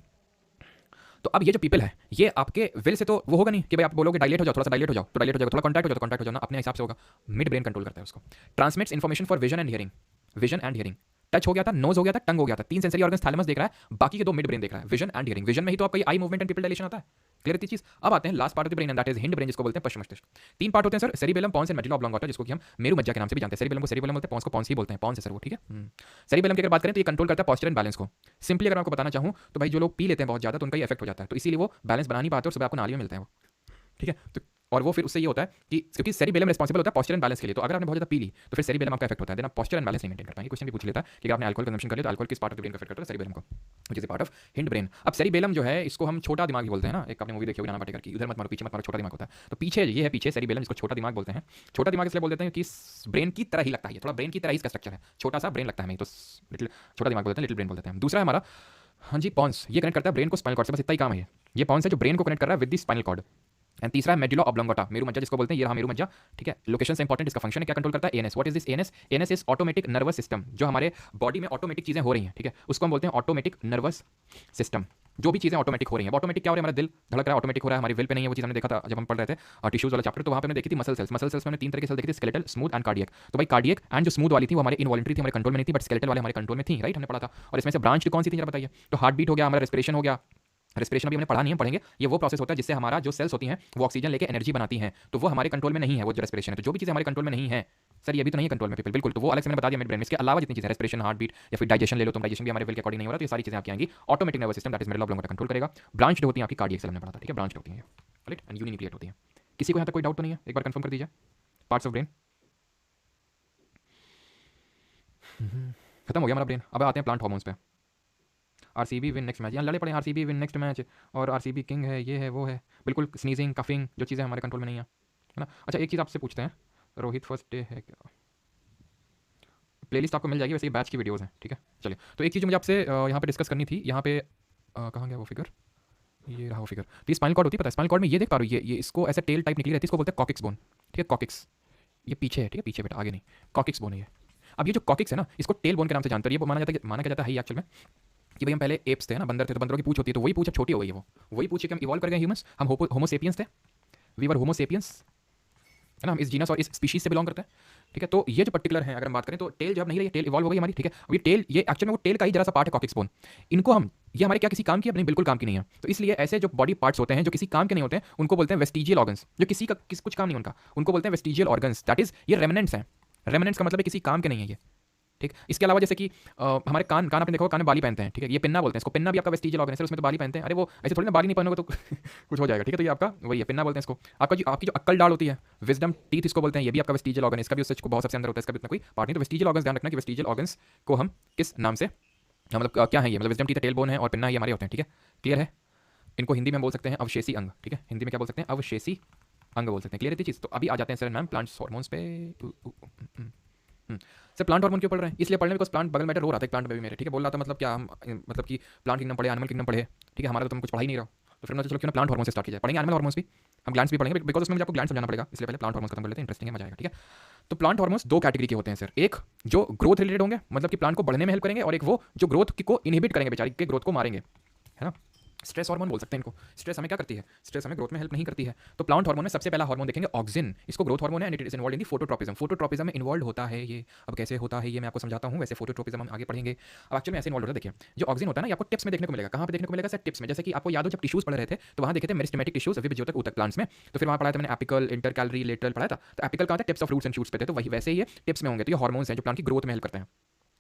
तो अब ये जो पीपल है, ये आपके विल से तो वो होगा नहीं कि भाई आप बोलोगे डायलेट हो जाओ, थोड़ा सा डायलेट हो जाओ, तो डायलेट हो जाएगा, थोड़ा कॉन्टैक्ट हो जाओ तो कॉन्टैक्ट हो जाना, अपने हिसाब से होगा। मिड ब्रेन कंट्रोल करता है उसको। Transmits information for vision and hearing, vision and hearing. Touch हो गया था, नोज हो गया था, टंग हो गया था, तीन सेंसरी ऑर्गन्स थैलेमस देख रहा है, बाकी के दो मिड ब्रेन देख रहा है, विजन एंड हियरिंग। विजन में ही तो आपका ये eye movement and pupil dilation आता है, क्लियर इतनी चीज। अब आते हैं last part of the brain and that is hind brain, जिसको बोलते हैं पश्चिम मस्तिष्क। तीन पार्ट होते हैं sir, cerebellum, pons and medulla oblongata, जिसको कि हम मेरु मज्जा के नाम से भी जानते हैं। सेरिबेलम को सेरिबेलम बोलते हैं, पॉन्स को पॉन्स ही बोलते हैं, पॉन्स है सर वो, ठीक है। सेरिबेलम की अगर बात करें तो ये कंट्रोल करता है पोस्चर एंड बैलेंस को। सिंपली अगर आपको बताना चाहूँ तो भाई जो लोग पी लेते हैं बहुत ज्यादा तो उनका ये इफेक्ट हो जाता है, तो इसीलिए वो बैलेंस बना नहीं पाते और सुबह आपको नाली में मिलते हैं वो, ठीक है। तो और वो फिर उससे ये होता है कि क्योंकि सेरिबेलम रिस्पॉन्सिबल होता है पोस्चर एंड बैलेंस के लिए, तो अगर आपने बहुत ज्यादा पी ली तो फिर सेरिबेलम आपका इफेक्ट होता है, देन आप पोस्चर एंड बैलेंस नहीं मेंटेन कर पाएंगे। क्वेश्चन भी पूछ लेता है कि आपने अल्कोहल कंजम्पशन कर लिया तो अल्कोहल किस पार्ट ऑफ द ब्रेन को इफेक्ट करता है, सेरिबेलम को, which is a part of hind brain. अब सेरिबेलम जो है इसको हम छोटा दिमाग ही बोलते हैं ना, एक आपने मूवी देखी होगी नाना पाटेकर की, उधर मत मारो पीछे मत मारो, छोटा दिमाग होता है। तो पीछे ये है, पीछे सेरिबेलम, जिसको छोटा दिमाग बोलते हैं। छोटा दिमाग इसलिए बोल देते हैं कि ब्रेन की तरह ही लगता है, थोड़ा ब्रेन की तरह ही इसका स्ट्रक्चर है, छोटा सा ब्रेन लगता है हमें, तो लिटिल छोटा दिमाग बोलते हैं, लिटिल ब्रेन बोल देते हैं। दूसरा हमारा, हाँ जी, पॉन्स, ये कनेक्ट करता है ब्रेन को स्पाइनल कॉर्ड से, बस इतना ही काम है ये पॉन्स है जो ब्रेन को कनेक्ट कर रहा है with the spinal cord. And तीसरा है मेडुला ऑब्लोंगेटा, मेरु मज्जा जिसको बोलते हैं, ये रहा मेरु मज्जा, ठीक है। लोकेशन से इंपॉर्टेंट, इसका फंक्शन है, क्या कंट्रोल करता है, ANS. What is this ANS? ANS is automatic nervous system, जो हमारे बॉडी में ऑटोमेटिक चीजें हो रही हैं, ठीक है, उसको हम बोलते हैं ऑटोमेटिक नर्वस सिस्टम। जो भी चीजें ऑटोमेटिक हो रही हैं, ऑटोमेटिक क्या हो रहा है, हमारा दिल धड़क रहा है, ऑटोमेटिक हो रहा है, हमारी विल पे नहीं है, वो चीज हमने देखा था जब हम पढ़ रहे थे टिश्यूज वाला चैप्टर, तो वहां पे हमने देखी थी मसल सेल्स। मसल सेल्स में हमने तीन तरह के सेल देखी थी, स्केलेटल, स्मूथ एंड कार्डियक। तो भाई कार्डियक एंड जो स्मूथ वाली थी वो हमारे इनवॉलंटरी थी, हमारे कंट्रोल में नहीं थी, बट स्केलेटल वाले हमारे कंट्रोल में थी, राइट, हमने पढ़ा था। और इसमें से ब्रांच कौन सी थी जरा बताइए। तो हार्ट बीट हो गया, हमारा रेस्पिरेशन हो गया, रेस्पिरेशन अभी हमने पढ़ा नहीं है, पढ़ेंगे। ये वो प्रोसेस होता है जिससे हमारा जो सेल्स होती हैं वो ऑक्सीजन लेके एनर्जी बनाती हैं, तो वो हमारे कंट्रोल में नहीं है, वो जो रेस्पिरेशन है। तो जो भी चीज़ें हमारे कंट्रोल में नहीं है सर, ये भी तो नहीं है कंट्रोल में पीपल, बिल्कुल, तो वो अलग से मैंने बता दिया मिड ब्रेन में। इसके अलावा जितनी चीज़ें, रेस्पिरेशन, हार्ट बीट, या फिर डाइजेशन ले लो, तो डाइजेशन भी हमारे विल के अकॉर्डिंग नहीं हो रहा, तो ये सारी चीज़ें आपकी आएंगी automatic nervous system, that is medulla oblongata control करेगा। ब्रांच होती है आपकी कार्डियक सेल, हमने पढ़ा था, ठीक है, ब्रांच होती है, राइट, एंड यूनिन्यूक्लिएट होती है। किसी को यहाँ तक कोई डाउट तो नहीं है, एक बार कंफर्म कर दीजिए। पार्ट्स ऑफ ब्रेन खत्म हो गया हमारा ब्रेन। अब आते हैं प्लांट हार्मोन्स पे। आरसीबी विन नेक्स्ट मैच, यहाँ लड़े पड़े, आरसीबी विन नेक्स्ट मैच, और आरसीबी किंग है, ये है वो है, बिल्कुल स्नीजिंग, कफिंग, जो चीज़ें हमारे कंट्रोल में नहीं है ना। अच्छा एक चीज़ आपसे पूछते हैं, रोहित फर्स्ट डे है क्या? प्लेलिस्ट आपको मिल जाएगी, वैसे ये बैच की वीडियोस हैं, ठीक है। चलिए, तो एक चीज़ मुझे आपसे यहाँ पे डिस्कस करनी थी, यहाँ पे कहाँ गया वो फिगर, ये रहा वो फिगर। तो ये स्पाइनल कॉर्ड होती है, पता है, स्पाइनल कॉर्ड में ये देख पा रही हो, ये इसको ऐसे टेल टाइप निकली रहती है, इसको बोलते हैं कॉकिक्स बोन, ठीक है, कॉकिक्स, ये पीछे है, ठीक है, पीछे बेटा, आगे नहीं, कॉकिक्स बोन है ये। अब ये जो कॉकिक्स है ना, इसको टेल बोन के नाम से जानते हैं, ये माना क्या जाता है एक्चुअल में कि भाई हम पहले एप्स थे ना, बंदर थे, तो बंदरों की पूंछ होती है, तो वही पूंछ अब छोटी हो गई है, वो वही पूंछ कि हम इवॉल्व कर गए ह्यूमंस, हम होमोसेपियंस थे, वी वर होमोसेपियंस, है ना, हम इस जीनस और इस स्पीशीज से बिलोंग करते हैं, ठीक है। तो ये जो पर्टिकुलर है, अगर हम बात करें तो टेल जब नहीं रही, टेल इवॉल्व हो गई हमारी, ठीक है। अब ये टेल, ये एक्चुअल में वो टेल का ही जरा सा पार्ट है, कॉकिक्स बोन। इनको हम, ये हमारे क्या किसी काम की है? नहीं, बिल्कुल काम की नहीं है। तो इसलिए ऐसे जो बॉडी पार्ट्स होते हैं जो किसी काम के नहीं होते हैं, उनको बोलते हैं वेस्टिजियल ऑर्गन्स, जो किसी का कुछ काम नहीं उनका, उनको बोलते हैं वेस्टिजियल ऑर्गन्स, दैट इज ये रेमिनेंट्स हैं। रेमिनेंट्स का मतलब है किसी काम के नहीं है ये, ठीक। इसके अलावा जैसे कि हमारे कान आपने देखा होगा, कान में बाली पहनते हैं, ठीक है, ये पिन्ना बोलते हैं इसको, पिन्ना भी आपका वेस्टिजियल ऑर्गन है, उसमें तो बाली पहनते हैं, अरे वो ऐसे थोड़ी ना बाली नहीं पहनोगे तो कुछ हो जाएगा, ठीक है। तो ये आपका वही है, पिन्ना बोलते हैं इसको। आपकी जो अक्कल डाल होती है, विजडम टीथ इसको बोलते हैं, ये भी आपका वेस्टिजियल ऑर्गन है, इसका भी उससे बहुत सबसे अंदर होता है, इसका भी इतना कोई पार्ट नहीं। तो वेस्टिजियल ऑर्गन्स ध्यान रखना कि वेस्टिजियल ऑर्गन्स को हम किस नाम से, मतलब क्या है ये, मतलब विजडम टीथ, टेल बोन है और पिन्ना ये हमारे होते हैं, ठीक है, क्लियर है। इनको हिंदी में बोल सकते हैं अवशेषी अंग, ठीक है, हिंदी में क्या बोल सकते हैं, अवशेषी अंग बोल सकते हैं, क्लियर है चीज़। तो अभी आ जाते हैं सर मैम प्लांट्स हार्मोन्स पे। सर प्लांट हार्मोन क्यों पढ़ रहे हैं? इसलिए पढ़ने बिकॉज प्लांट बगल में रो रहा था, एक प्लांट बेबी मेरे, ठीक है, बोल रहा था मतलब क्या हम, मतलब कि प्लांट किंगडम पढ़े, एनिमल किंगडम पढ़े, ठीक है, हमारा तो तुम कुछ पढ़ा ही नहीं रहो, तो फिर मैं चलो क्यों ना प्लांट हार्मोन से स्टार्ट किया जाए, पढ़ेंगे एनिमल हार्मोन्स भी, हम ग्लैंड्स भी पढ़ेंगे, बिकॉज उसमें मुझे आपको ग्लैंड समझाना पड़ेगा, इसलिए पहले प्लांट हार्मोन्स खत्म कर लेते हैं, इंटरेस्टिंग है, मजा आएगा, ठीक है। तो प्लांट हार्मोन्स दो कैटेगरी के होते हैं सर, एक जो ग्रोथ रिलेटेड होंगे, मतलब कि प्लांट को बढ़ने में हेल्प करेंगे, और एक वो जो ग्रोथ को इनहिबिट करेंगे, बेचारी के ग्रोथ को मारेंगे, है ना। स्ट्रेस हार्मोन बोल सकते हैं इनको। स्ट्रेस हमें क्या करती है? स्ट्रेस हमें ग्रोथ में हेल्प नहीं करती है। तो प्लांट हार्मोन में सबसे पहला हार्मोन देखेंगे ऑक्सिन, इसको ग्रोथ हार्मोन है, and it is involve in the phototropism. Phototropism में इन्वॉल्व होता है ये। अब कैसे होता है ये मैं आपको समझाता हूँ, वैसे फोटोट्रोपिज्म हम आगे पढ़ेंगे। अब एक्चुअली ऐसे इन्वॉल्व होता है, देखिए जो ऑक्सिन होता है ना, ये आपको टिप्स में देखने को मिलेगा। कहाँ पे देखने को मिलेगा सर? टिप्स में। जैसे कि आपको याद हो जब टिश्यूज पढ़ रहे थे तो वहाँ देखे थे मेरिस्टेमेटिक टिश्यूज विभिज्योतक ऊतक प्लांट्स में, तो फिर वहाँ पढ़ा था मैंने एपिकल, इंटरकैलरी, लेटरल पढ़ा था। तो एपिकल कहाँ था? Tips of roots and shoots पे थे, तो वही वैसे ही ये टिप्स में होंगे। तो ये हार्मोन्स हैं जो प्लांट की ग्रोथ में हेल्प करते हैं।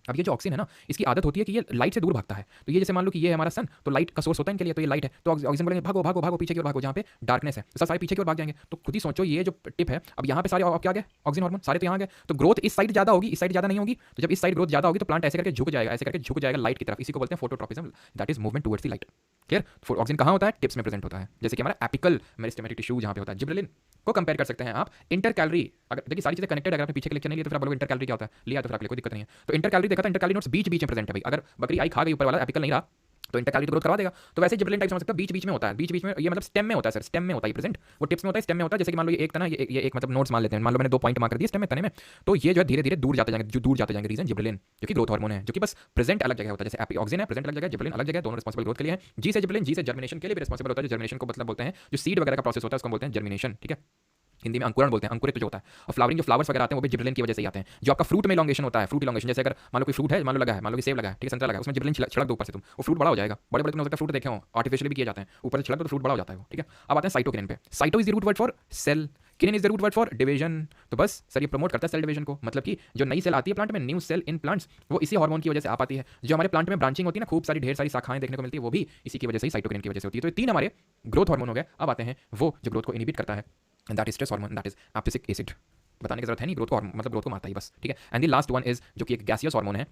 अब ये जो ऑक्सीजन है ना, इसकी आदत होती है कि ये लाइट से दूर भागता है। तो ये जैसे मान लो कि ये है हमारा सन, तो लाइट का सोर्स होता है इनके लिए, तो ये लाइट है, तो ऑक्सीजन बोलेंगे भागो भागो भागो पीछे की ओर भागो, जहाँ पे डार्कनेस है तो सारे पीछे की ओर भाग जाएंगे। तो खुद ही सोचो ये जो टिप है, अब यहाँ पे सारे क्या आ गए? ऑक्सीजन हार्मोन सारे तो यहाँ गए। तो ग्रोथ इस साइड ज़्यादा होगी, इस साइड ज़्यादा नहीं होगी। तो जब इस साइड ग्रोथ ज़्यादा होगी तो प्लांट ऐसे करके झुक जाएगा, ऐसे करके झुक जाएगा लाइट की तरफ। इसी को बोलते हैं phototropism, that is movement towards the light. Clear. Oxygen कहाँ होता है? टिप्स में प्रेजेंट होता है, जैसे कि हमारा एपिकल मेरिस्टेमेटिक टिश्यू जहाँ पे होता है। जिब्रेलिन को कंपेयर कर सकते हैं आप इंटर कैलोरी। अगर देखिए सारी चीजें कनेक्टेड, अगर आपने पीछे के लेक्चर नहीं लिया तो फिर आप बोलोगे इंटर कैलोरी क्या होता है, लिया तो फिर आपके लिए कोई दिक्कत नहीं है। तो इंटर कैलोरी देखा था, इंटर कैलोरी नोट्स बीच बीच में प्रेजेंट है भाई। अगर बकरी आई खा गई ऊपर वाला एपिकल नहीं रहा तो इंटर कैलोरी तो ग्रोथ करवा देगा। तो वैसे जिब्रेलिन टाइप समझ सकते हैं, बीच बीच में होता है, बीच बीच में, ये मतलब स्टेम में होता है सर, स्टेम में होता है प्रेजेंट, वो टिप्स में होता है, स्टेम में होता है। जैसे कि मान लो ये एक था ना, ये एक मतलब नोट्स मान लेते हैं, मान लो मैंने 2 पॉइंट मार्क कर दिए स्टेम में, तने में, तो ये जो है धीरे धीरे दूर जाते जाएंगे, जो दूर जाते जाएंगे रीजन जिब्रेलिन, जो कि ग्रोथ हार्मोन है, जो कि बस प्रेजेंट अलग जगह होता है। जैसे ऑक्सीजन है प्रेजेंट अलग जगह, जिब्रेलिन अलग जगह, दोनों रिस्पांसिबल ग्रोथ के लिए है। जी से जिब्रेलिन, जी से जर्मिनेशन के लिए भी रिस्पांसिबल होता है। जो जर्मिनेशन को मतलब बोलते हैं, जो सीड वगैरह का प्रोसेस होता है उसको बोलते हैं जर्मिनेशन, ठीक है, हिंदी में अंकुरण बोलते हैं, अंकुरित जो होता है। और फ्लावरिंग, जो फ्लावर्स वगैरह आते हैं वो भी जिब्रेलिन की वजह से ही आते हैं। जो आपका फ्रूट में इलॉन्गेशन होता है, फ्रूट इलॉन्गेशन, जैसे अगर मान लो कोई फ्रूट है, मान लो लगा है, मान लो कि सेब लगा है, ठीक है, संतरा लगा है, उसमें जिब्रेलिन छिड़क दो ऊपर से तुम, वो फ्रूट बड़ा हो जाएगा। बड़े बड़े तुमने हो सकता है फ्रूट देखे हो, आर्टिफिशियली भी किए जाते हैं, ऊपर से छिड़क दो तो फ्रूट बड़ा हो जाता है वो, ठीक है। अब आते हैं साइटोकिनिन पे। Cyto is the root word for cell, kinin is the root word for division. तो बस सर ये प्रमोट करता है सेल डिवीजन को, मतलब कि जो नई सेल आती है प्लांट में, न्यू सेल इन प्लांट्स, वो इसी हार्मोन की वजह से आ पाती है। जो हमारे प्लांट में ब्रांचिंग होती है ना, खूब सारी ढेर सारी शाखाएं देखने को मिलती है, वो भी इसी की वजह से ही, साइटोकिनिन की वजह से होती है। तो ये 3 हमारे ग्रोथ हार्मोन हो गए। अब आते हैं वो जो ग्रोथ को इनहिबिट करता है, and that is stress hormone, that is abscisic acid. बताने की जरूरत है नहीं, ग्रोथ को मतलब ग्रोथ को मारता ही बस, ठीक है। And the last one is, जो कि एक गैसियस हार्मोन है,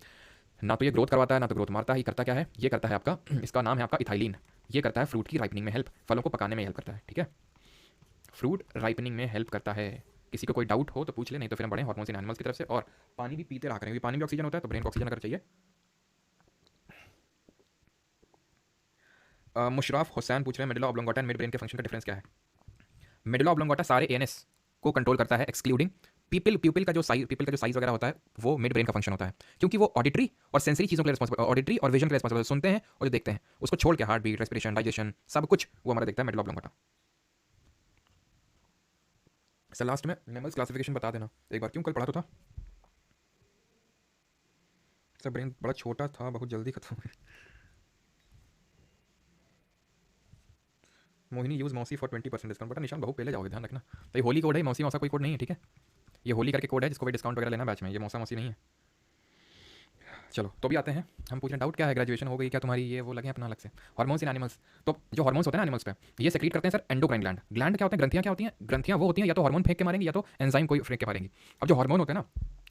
ना तो ये ग्रोथ करवाता है ना तो ग्रोथ मारता है। करता क्या है? ये करता है आपका, इसका नाम है आपका इथाइलिन। ये करता है फ्रूट की राइपनिंग में हेल्प, फलों को पकाने में हेल्प करता है, ठीक है। फ्रूट राइपनिंग में हेल्प करता है। किसी को कोई डाउट हो तो पूछ ले, नहीं तो फिर हम बढ़े हार्मोन्स इन एनिमल्स की तरफ से। और पानी भी पीते रहा करेंगे, पानी भी ऑक्सीजन होता है, तो ब्रेन को ऑक्सीजन अगर चाहिए। मुशराफ हुसैन पूछ रहे हैं medulla oblongata and mid brain के फंक्शन का डिफरेंस क्या है? मेडुला ऑब्लोंगाटा सारे एएनएस को कंट्रोल करता है, एक्सक्लूडिंग पीपल का जो साइज वगैरह होता है, वो मिड ब्रेन का फंक्शन होता है, क्योंकि वो ऑडिटरी और सेंसरी चीज़ों के लिए रिस्पॉन्सिबल, ऑडिटरी और विजन के लिए रिस्पॉन्सिबल, सुनते हैं और जो देखते हैं, उसको छोड़ के हार्ट बीट, रेस्पिरेशन, डाइजेशन, सब कुछ वो हमारा देखता है मेडुला ऑब्लोंगाटा। सर लास्ट में मैमल्स क्लासिफिकेशन बता देना एक बार, क्यों कल पढ़ा तो था सर, ब्रेन बड़ा छोटा था, बहुत जल्दी खत्म हो गया। मोहिनी यूज मौसी फॉर 20% डिस्काउंट, बटा निशान बहुत पहले जाओगे, ध्यान रखना। तो ये होली कोड है, मौसी मौसा कोई कोड नहीं है, ठीक है। ये होली करके कोड है, जिसको भी डिस्काउंट वगैरह लेना बैच में, ये मौसा मौसी नहीं है। चलो तो भी आते हैं, हम पूछ रहे हैं डाउट क्या है, ग्रेजुएशन हो गई क्या तुम्हारी, ये वो लगे अपना अलग से। हार्मोन्स इन एनिमल्स, तो जो हार्मोन्स होते हैं ना एनिमल्स पे, ये सेक्रेट करते हैं सर एंडोक्राइन ग्लैंड। ग्लैंड क्या होते हैं? ग्रंथियां क्या होती हैं? ग्रंथियां वो होती हैं या तो हार्मोन फेंक के मारेंगी या तो एंजाइम कोई फेंक के मारेंगी। अब जो हार्मोन होते हैं ना,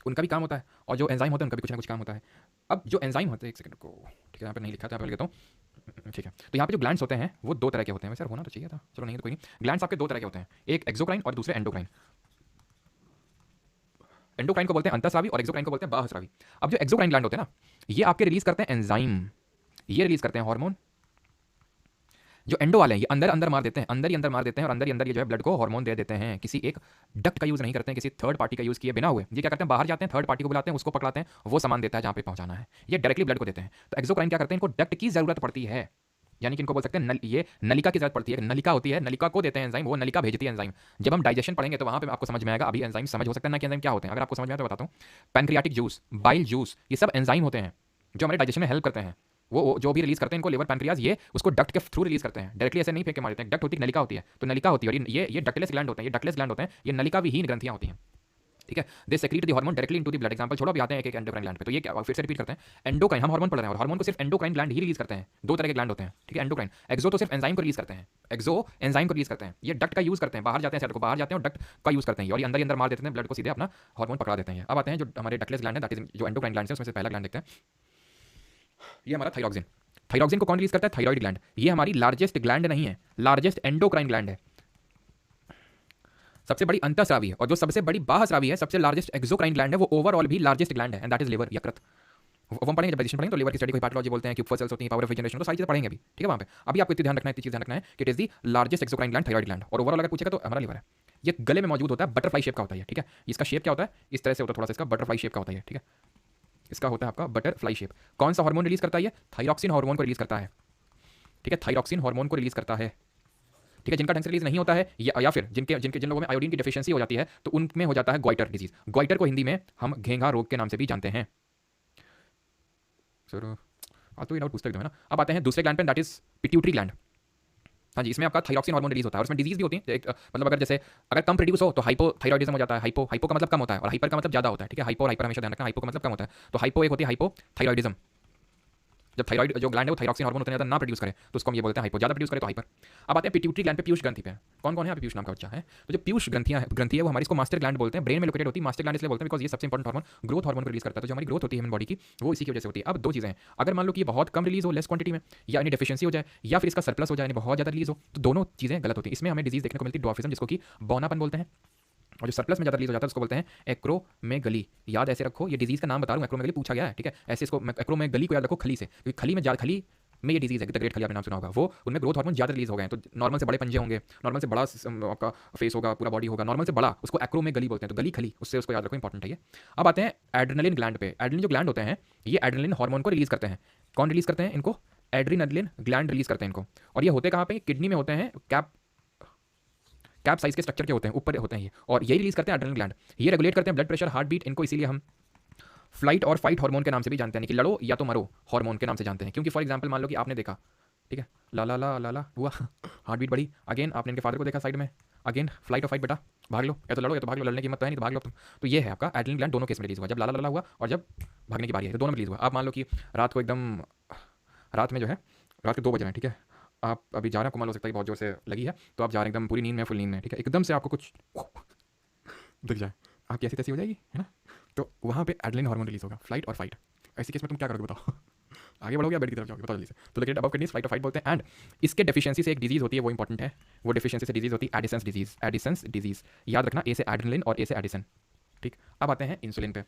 उनका भी काम होता है, और जो एंजाइम होते हैं उनका भी कुछ ना कुछ काम होता है। अब जो एंजाइम होते हैं, एक सेकंड को, ठीक है, यहाँ पे नहीं लिखा था, यहाँ पे लिखता हूँ, ठीक है। तो यहाँ पे जो ग्लैंड्स होते हैं वो 2 तरह के होते हैं, सर होना तो चाहिए था, चलो नहीं तो कोई नहीं। ग्लैंड्स आपके 2 तरह के होते हैं, एक एक्सोक्राइन और दूसरे एंडोक्राइन। एंडोक्राइन को बोलते हैं अंतःस्रावी और एक्सोक्राइन को बोलते हैं बाह्यस्रावी। अब जो एक्सोक्राइन ग्लैंड होते हैं ना, ये आपके रिलीज करते हैं एंजाइम, ये रिलीज करते हैं हार्मोन। जो एंडो वाले हैं ये अंदर अंदर मार देते हैं, अंदर ही अंदर मार देते हैं, और अंदर ही अंदर ये जो है ब्लड को हार्मोन दे देते हैं। किसी एक डक्ट का यूज नहीं करते हैं, किसी थर्ड पार्टी का यूज किए बिना हुए। ये क्या करते हैं? बाहर जाते हैं, थर्ड पार्टी को बुलाते हैं, उसको पकड़ाते हैं, वो सामान देता है जहां पे पहुंचाना है, ये डायरेक्टली ब्लड को देते हैं। तो एक्सोक्राइन क्या करते हैं? इनको डक्ट की जरूरत पड़ती है, यानी कि इनको बोल सकते हैं ये नलिका की जरूरत पड़ती है। नलिका होती है, नलिका को देते हैं एंजाइम, वो नलिका भेजती है एंजाइम। जब हम डाइजेशन पढ़ेंगे तो वहां पे आपको समझ में आएगा, अभी एंजाइम समझ हो सकता है ना कि एंजाइम क्या होते हैं। अगर आपको समझ में आए तो बताता हूँ। पैनक्रियाटिक जूस, बाइल जूस, ये सब एंजाइम होते हैं जो हमारे डाइजेशन में हेल्प करते हैं। वो जो भी रिलीज करते हैं इनको लिवर पैनक्रियाज, ये उसको डक्ट के थ्रू रिलीज करते हैं, डायरेक्टली ऐसे नहीं फेंक के मारते हैं। डक्ट होती है, नलिका होती है, तो नलिका होती है, और ये डक्टलेस ग्लैंड होते हैं, ये डक्टलेस ग्लैंड होते हैं, ये नलिका विहीन ग्रंथियां होती हैं, ठीक है। They secrete the hormone directly into the blood. Example छोड़ो, अभी आते हैं एक एंडोक्राइन ग्लैंड पे। तो ये क्या, फिर से रिपीट करते हैं, एंडोक्राइन हम हार्मोन पढ़ रहे हैं, और हार्मोन को सिर्फ एंडोक्राइन ग्लैंड ही रिलीज करते हैं। 2 तरह के ग्लैंड होते हैं, ठीक है, एंडोक्राइन। एक्सो तो सिर्फ एंजाइम को रिलीज करते हैं, एक्सो एंजाइम को रिलीज करते हैं, ये डक्ट का यूज करते हैं, बाहर जाते हैं, सेल को बाहर जाते हैं और डक्ट का यूज करते हैं, और ये अंदर ही अंदर मार देते हैं, ब्लड को सीधे अपना हार्मोन पकड़ा देते हैं। अब आते हैं जो हमारे डक्टलेस ग्लैंड है, दैट इज जो एंडोक्राइन ग्लैंड है, उसमें से पहला ग्लैंड देखते हैं, ये हमारा थायरॉक्सिन। थायरॉक्सिन को कौन रिलीज करता है? Thyroid gland. ये हमारी लार्जेस्ट ग्लैंड नहीं है, लार्जेस्ट एंडोक्राइन ग्लैंड है, सबसे बड़ी अंतःस्रावी है, और जो सबसे बड़ी बाह्यस्रावी है, सबसे लार्जेस्ट एक्सोक्राइन ग्लैंड है, वो ओवरऑल भी लार्जेस्ट ग्लैंड है, एंड दैट इज लिवर, यकृत। वो हम पढ़ेंगे, जब डाइजेशन पढ़ेंगे तो लिवर की स्टडी को पैथोलॉजी बोलते हैं, क्यों सेल्स होती हैं, पावर ऑफ जनरेशन, तो सारी चीजें पढ़ेंगे अभी, ठीक है। वहां पे अभी आपको इतनी ध्यान रखना है, इतनी चीज ध्यान रखना है कि it is the largest exocrine gland, thyroid gland, और ओवरऑल अगर पूछेगा तो हमारा लिवर है। ये गले में मौजूद होता है, बटरफ्लाई शेप का होता है, ठीक है। इसका शेप क्या होता है? इस तरह से होता है, थोड़ा सा इसका बटरफ्लाई शेप का होता है, ठीक है। इसका होता है आपका बटरफ्लाई शेप। कौन सा हार्मोन रिलीज करता है? ये थायरॉक्सिन हार्मोन को रिलीज करता है, ठीक है, थायरॉक्सिन हार्मोन को रिलीज करता है, ठीक है। जिनका ढंग से रिलीज नहीं होता है, या फिर जिन लोगों में आयोडीन की डेफिशिएंसी हो जाती है, तो उनमें हो जाता है ग्वाइटर डिजीज। ग्वाइटर को हिंदी में हम घेंघा रोग के नाम से भी जानते हैं। सर आज तो ये डाउट पूछते हैं ना। अब आते हैं दूसरे ग्लैंड पे, दैट इज पिट्यूटरी ग्लैंड। हाँ जी, इसमें आपका थायरॉक्सिन हार्मोन रिलीज होता है, और उसमें डिजीज भी होती है। मतलब अगर जैसे अगर कम प्रोड्यूस हो तो हाइपोथायरॉइडिज्म हो जाता है। हाइपो का मतलब कम होता है, और हाइपर का मतलब ज्यादा होता है, ठीक है। हाइपो और हाइपर हमेशा ध्यान रखना, हाइपो का मतलब कम होता है, तो हाइपो एक होती है हाइपोथायरॉइडिज्म, जब थायराइड जो ग्लैंड है वो थायरॉक्सिन हार्मोन उतना ज़्यादा ना प्रोड्यूस करे तो उसको हम ये बोलते हैं हाइपो, ज़्यादा प्रोड्यूस करे तो हाइपर। अब आते हैं पिट्यूटरी ग्लैंड पे, पीयूष ग्रंथि पे। कौन कौन है? पीयूष नाम का बच्चा है। तो जो पीयूष ग्रंथि है वो हमारी इसको मास्टर ग्लैंड बोलते हैं, ब्रेन में लोकेटेड होती है। मास्टर ग्लैंड इसलिए बोलते हैं बिकॉज ये सबसे इंपॉर्टेंट हार्मोन ग्रोथ हार्मोन को रिलीज करता है। तो जो हमारी ग्रोथ होती है ह्यूमन बॉडी की वो इसी की वजह से होती है। अब दो चीज़ें हैं, अगर मान लो कि ये बहुत कम रिलीज हो, लेस क्वांटिटी में, या यानी डेफिशिएंसी हो जाए, या फिर इसका सरप्लस हो जाए, यानी बहुत ज़्यादा रिलीज हो, तो दोनों चीज़ें गलत होती है। इसमें हमें डिजीज देखने को मिलती है डॉर्फिज्म, जिसको कि बौनापन बोलते हैं, और जो सरप्लस में ज़्यादा रिलीज हो जाता है उसको बोलते हैं एक्रोमेगली। याद ऐसे रखो, ये डिजीज का नाम बता रहा हूँ, एक्रोमेगली पूछा गया है, ठीक है। ऐसे इसको एक्रोमेगली को याद रखो खली से, क्योंकि खली में ये डिजीज है, द ग्रेट खली आपने नाम सुना होगा। वो उनमें ग्रोथ हार्मोन ज़्यादा रिलीज हो गए हैं, तो नॉर्मल से बड़े पंजे होंगे, नॉर्मल से बड़ा आपका फेस होगा, पूरा बॉडी होगा, नॉर्मल से बड़ा, उसको एक्रोमेगली बोलते हैं। तो गली खली, उससे उसको याद रखो, इंपॉर्टेंट है ये। अब आते हैं एड्रेनलिन ग्लैंड पे। एड्रेनलिन जो ग्लैंड होते हैं ये एड्रेनलिन हार्मोन को रिलीज करते हैं। कौन रिलीज करते हैं इनको? एड्रेनलिन ग्लैंड रिलीज करते हैं इनको। और ये होते कहाँ पे? किडनी में होते हैं, कैप साइज के स्ट्रक्चर के होते हैं, ऊपर होते हैं ये, और यही रिलीज करते हैं एड्रेनल ग्लैंड। ये रेगुलेट करते हैं ब्लड प्रेशर, हार्ट बीट। इनको इसीलिए हम फ्लाइट और फाइट हार्मोन के नाम से भी जानते हैं, कि लड़ो या तो मरो हार्मोन के नाम से जानते हैं। क्योंकि फॉर एग्जांपल मान लो कि आपने देखा, ठीक है, ला ला ला ला ला हुआ, हार्ट बीट बढ़ी, अगेन आपने इनके फादर को देखा साइड में, अगेन फ्लाइट और फाइट, बेटा भाग लो, या तो लड़ो या तो भाग लो, लड़ने की हिम्मत तो है नहीं तो भाग लो तुम। तो ये है आपका एड्रेनल ग्लैंड, दोनों केस में रिलीज हुआ, जब लाला लाला हुआ और जब भागने की बारी है, तो दोनों में रिलीज हुआ। आप मान लो कि रात को एकदम, रात में जो है, रात के 2 बज रहे हैं, ठीक है, आप अभी जा रहे हैं, आपको मान हो सकता है बहुत जोर से लगी है, तो आप जा रहे हैं एकदम पूरी नींद में, फुल नींद में, ठीक है, एकदम से आपको कुछ दिख जाए, आपकी ऐसी तैसी हो जाएगी, है ना। तो वहाँ पे एड्रेनलिन हार्मोन रिलीज होगा, फ्लाइट और फाइट। ऐसी केस में तुम क्या करोगे बताओ? आगे बढ़ोगे या बेड की तरफ जाओगे? बताओ जल्दी से। तो लेकिन अब किडनीज फ्लाइट और फाइट बोलते हैं। एंड इसके डेफिशिएंसी से एक डिजीज होती है, वो इंपॉर्टेंट है, वो डेफिशिएंसी से डिजीज होती है एडिसन्स डिजीज। एडिसन्स डिजीज याद रखना, ए से एड्रेनलिन और ए से एडिसन, ठीक। अब आते हैं इंसुलिन पे।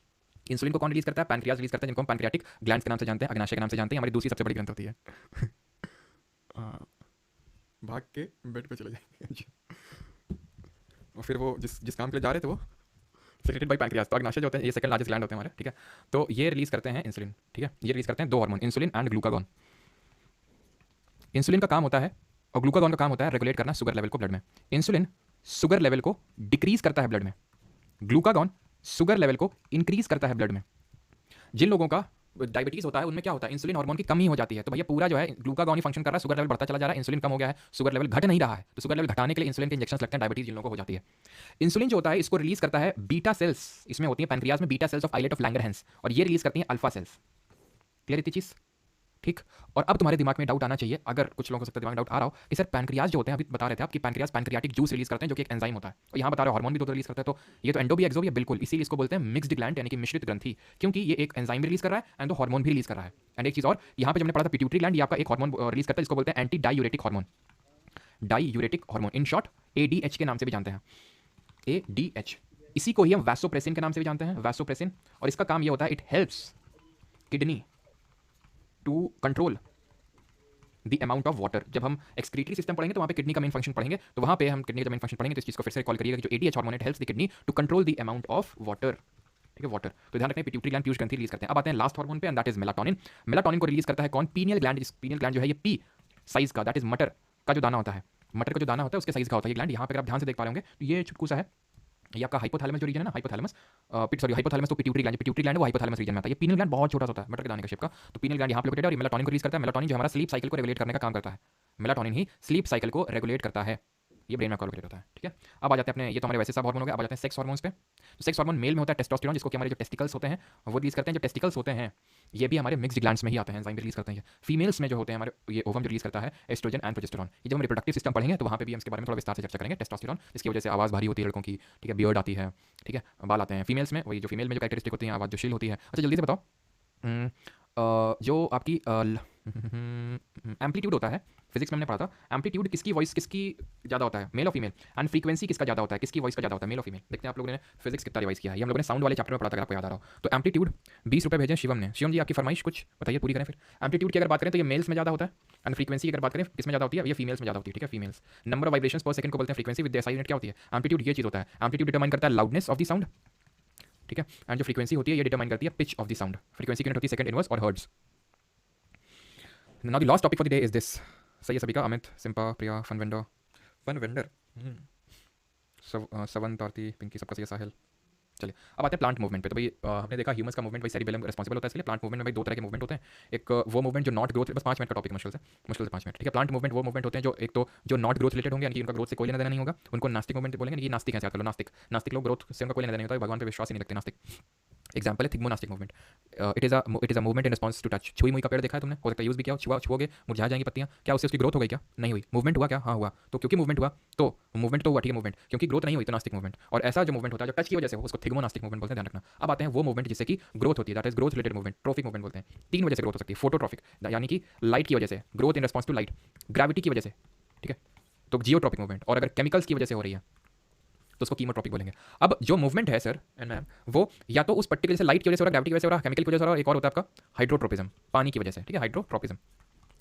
इंसुलिन को कौन रिलीज करता है? पैनक्रियाज रिलीज करता है, जिनको हम पैनक्रियाटिक ग्लैंड्स के नाम से जानते हैं, अग्नाशय के नाम से जानते हैं। हमारी दूसरी सबसे बड़ी ग्रंथ होती है। भाग के बेड पे चले जाएंगे और फिर वो जिस काम के लिए जा रहे थे वो सेक्रेटेड बाय पैनक्रियाज। तो अग्नाशय जो होते हैं ये सेकंड लार्जेस्ट ग्लैंड होते हैं हमारे, ठीक है। तो ये रिलीज करते हैं इंसुलिन, ठीक है। ये रिलीज करते हैं 2 hormone, insulin and glucagon. Insulin का काम होता है और ग्लूकागॉन का काम होता है रेगुलेट करना शुगर लेवल को ब्लड में। इंसुलिन शुगर लेवल को डिक्रीज करता है ब्लड में, ग्लूकागॉन शुगर लेवल को इंक्रीज करता है ब्लड में। जिन लोगों का डायबिटीज होता है उनमें क्या होता है? इंसुलिन हार्मोन की कमी हो जाती है। तो भैया पूरा जो है ग्लूकागॉन ही फंक्शन कर रहा है, शुगर लेवल बढ़ता चला जा रहा है, इंसुलिन कम हो गया है, शुगर लेवल घट नहीं रहा है। तो शुगर लेवल घटाने के लिए इंसुलिन के इंजेक्शन लगते हैं, डायबिटीज जिन लोगों को हो जाती है। इंसुलिन जो होता है इसको रिलीज करता है बीटा सेल्स, इसमें होती है पैनक्रियाज में beta cells of islet of Langerhans, और ये रिलीज करती हैं अल्फा सेल्स। क्लियर इतनी चीज, ठीक। और अब तुम्हारे दिमाग में डाउट आना चाहिए, अगर कुछ लोगों को सकता दिमाग में डाउट आ रहा हो कि सर पैनक्रियाज जो होते हैं, अभी बता रहे थे आप कि पैनक्रियाज पैनक्रियाटिक जूस रिलीज करते हैं जो कि एक एंजाइम होता है, और यहाँ बता रहे हो हार्मोन भी दो रिलीज करते हैं, तो ये तो एंडो भी एक्सो भी है, बिल्कुल। इसीलिए इसको बोलते हैं मिक्स्ड ग्लैंड, यानी कि मिश्रित ग्रंथि, क्योंकि ये एक एंजाइम भी रिलीज कर रहा है एंड हार्मोन भी रिलीज कर रहा है। एंड एक चीज और, यहाँ पे हमने पढ़ा था पिट्यूटरी ग्लैंड, ये आपका एक हार्मोन रिलीज करता है जिसको बोलते हैं anti diuretic hormone, diuretic hormone, in short ADH के नाम से भी जानते हैं, एडीएच। इसी को ही हम वैसोप्रेसिन के नाम से भी जानते हैं, वैसोप्रेसिन। और इसका काम ये होता है, it helps kidney to control the amount of water. जब हम एक्सक्रीटरी सिस्टम पढ़ेंगे तो वहाँ पे किडनी का मेन फंक्शन पढ़ेंगे, तो वहाँ पे हम किडनी का मेन फंक्शन पढ़ेंगे, तो इस चीज़ को फिर से कॉल करिएगा कि जो ADH hormone it helps the kidney to control the amount of water, ठीक है, वाटर। तो ध्यान रखना, पिट्यूटरी ग्लैंड पीयूष ग्रंथि रिलीज करते हैं। अब आते हैं लास्ट हार्मोन पे, and that is melatonin. Melatonin को रिलीज करता है कौन? Pineal gland. पीनियल ग्लैंड जो है ये पी साइज का, दैट इज मटर का जो दाना होता है, मटर का जो दाना होता है उसके साइज का होता है ये ग्लैंड। यहाँ पे अगर आप ध्यान से देख पा रहे होंगे तो ये छुटकू सा है, ये आपका हाइपोथैलेमस जो रीजन है ना, हाइपोथैलेमस सॉरी हाइपोथैलेमस तो पिट्यूटरी ग्लैंड वो हाइपोथैलेमस रीजन में आता है। ये पीनियल ग्लैंड बहुत छोटा होता है, मटर के दाने का शेप का, तो पीनियल ग्लैंड यहाँ पे लोकेटेड है और मेलाटोनिन को रिलीज करता है। मेलाटोनिन जो हमारा स्लीप साइकिल को रेगुलेट करने का काम करता है, मेलाटोनिन ही स्लीप साइकिल को रेगुलेट करता है, ये ब्रेन में लोकेटेड होता है, ठीक है। अब आ जाते हैं अपने, ये तो हमारे वैसे सब हार्मोन हो गए। अब आ जाते हैं सेक्स हार्मोन्स पे। तो सेक्स हार्मोन मेल में होता है टेस्टोस्टेरोन, जिसको कि हमारे जो टेस्टिकल्स होते हैं वो रिलीज करते हैं। जो टेस्टिकल्स होते हैं ये भी हमारे मिक्स्ड ग्लैंड्स में ही आते हैं, एंजाइम रिलीज करते हैं। फीमेल्स में जो होते हैं हमारे, ये ओवम जो रिलीज करता है एस्ट्रोजन एंड प्रोजेस्टेरोन। ये जब हम रिप्रोडक्टिव सिस्टम पढ़ेंगे तो वहाँ पे भी हम इसके बारे में थोड़ा विस्तार से चर्चा करेंगे। टेस्टोस्टेरोन, जिसकी वजह से आवाज़ भारी होती है लड़कों की, ठीक है, बियर्ड आती है, ठीक है, बाल आते हैं। फीमेल्स में वही जो फीमेल में जो कैरेक्टरिस्टिक होती है, आवाज़ जो शील होती है। अच्छा जल्दी से बताओ, जो आपकी एम्पलीट्यूड होता है, फिजिक्स में हमने पढ़ा था, एम्पलीट्यूड किसकी वॉइस किसकी ज़्यादा होता है, मेल और फीमेल, एंड फ्रीक्वेंसी किसका ज़्यादा होता है, किसकी वॉइस का ज़्यादा होता है, मेल और फीमेल। देखते हैं आप लोगों ने फिजिक्स कितना रिवाइज किया है, ये हम लोगों ने साउंड वाले चैप्टर में पढ़ा था, अगर आपको याद आ रहा हो। तो एम्पलीट्यूड 20 रुपये भेजें शिवम ने। शिवम जी आपकी फरमाइश कुछ बताइए, पूरी करें फिर। एम्पलीट्यूड की अगर बात करें तो ये मेल्स में ज़्यादा होता है, एंड फ्रीक्वेंसी की अगर बात करें किसमें ज़्यादा होती है, ये फीमेल्स में ज़्यादा होती है, ठीक है, फीमेल्स। नंबर ऑफ वाइब्रेशंस पर सेकंड को बोलते हैं फ्रीक्वेंसी, विद एसआई यूनिट क्या होती है, एम्पलीट्यूड ये चीज़ होता है। एम्पलीट्यूड डिटरमाइन करता है लाउडनेस ऑफ द साउंड, ठीक है, एंड जो फ्रीक्वेंसी होती है ये डिटरमाइन करती है pitch of the sound. Frequency की यूनिट होती है सेकंड इनवर्स और hertz. Now the last topic for the day is this. सही है सभी का, अमित, सिंपा, प्रिया, फन वेंडर, सवंत, आरती, पिंकी, सबका सही है, साहिल। चलिए अब आते हैं प्लांट मूवमेंट पे। तो भाई हमने देखा ह्यूमंस का मूवमेंट भाई सेरिबेलम रिस्पॉन्सिबल होता है, इसलिए प्लांट मूवमेंट में भाई 2 तरह के मूवमेंट होते हैं। एक वो मूवमेंट जो नॉट ग्रोथ, बस 5 मिनट का टॉपिक, मुश्किल से 5 मिनट, ठीक है। प्लांट मूवमेंट वो मूवमेंट होते हैं जो एक तो जो नॉट ग्रोथ रिलेटेड होंगे, यानी कि उनका ग्रोथ से कोई लेना देना नहीं होगा, उनको नास्तिक मूवमेंट बोलेंगे। ये नास्तिक है, याद कर लो, नास्तिक लोग ग्रोथ से उनका कोई लेना देना नहीं होता है, भगवान पे विश्वास ही नहीं रखते नास्तिक। एग्जाम्पल है thigmonastic movement. It is a movement in response to touch. छुई मुई का पेड़ देखा है तुमने, हो सकता है यूज़ भी किया हो, छुओगे मुरझा जाएंगी पत्तियां, क्या उससे उसकी ग्रोथ हो गई? क्या नहीं हुई। मूवमेंट हुआ क्या? हाँ हुआ। तो क्योंकि मूवमेंट हुआ तो मूवमेंट तो हुआ, ठीक है मूवमेंट, क्योंकि ग्रोथ नहीं हुई तो नास्टिक मूवमेंट। और ऐसा जो मूवमेंट होता है जो टच की वजह से हो उसको थिग्मोनास्टिक मूवमेंट बोलते हैं, ध्यान रखना। अब आते हैं वो मूवमेंट जिससे कि ग्रोथ होती है, that is growth related movement, tropic movement बोलते हैं। तीन वजह से ग्रोथ हो सकती है। फोटोट्रॉफिक यानी कि लाइट की वजह से, growth in response to light, gravity की वजह से, ठीक है, तो जियोट्रॉपिक मूवमेंट। और अगर केमिकल्स की वजह से हो रही है तो उसको कीमोट्रॉपिक बोलेंगे। अब जो मूवमेंट है सर एंड मैम, वो या तो उस पर्टिकुलर जैसे लाइट की वजह से हो रहा है, ग्रेविटी की वजह से हो रहा है, केमिकल की वजह से हो रहा है, एक और होता है आपका हाइड्रोट्रोपिज्म, पानी की वजह से, ठीक है, हाइड्रोट्रोपिज्म,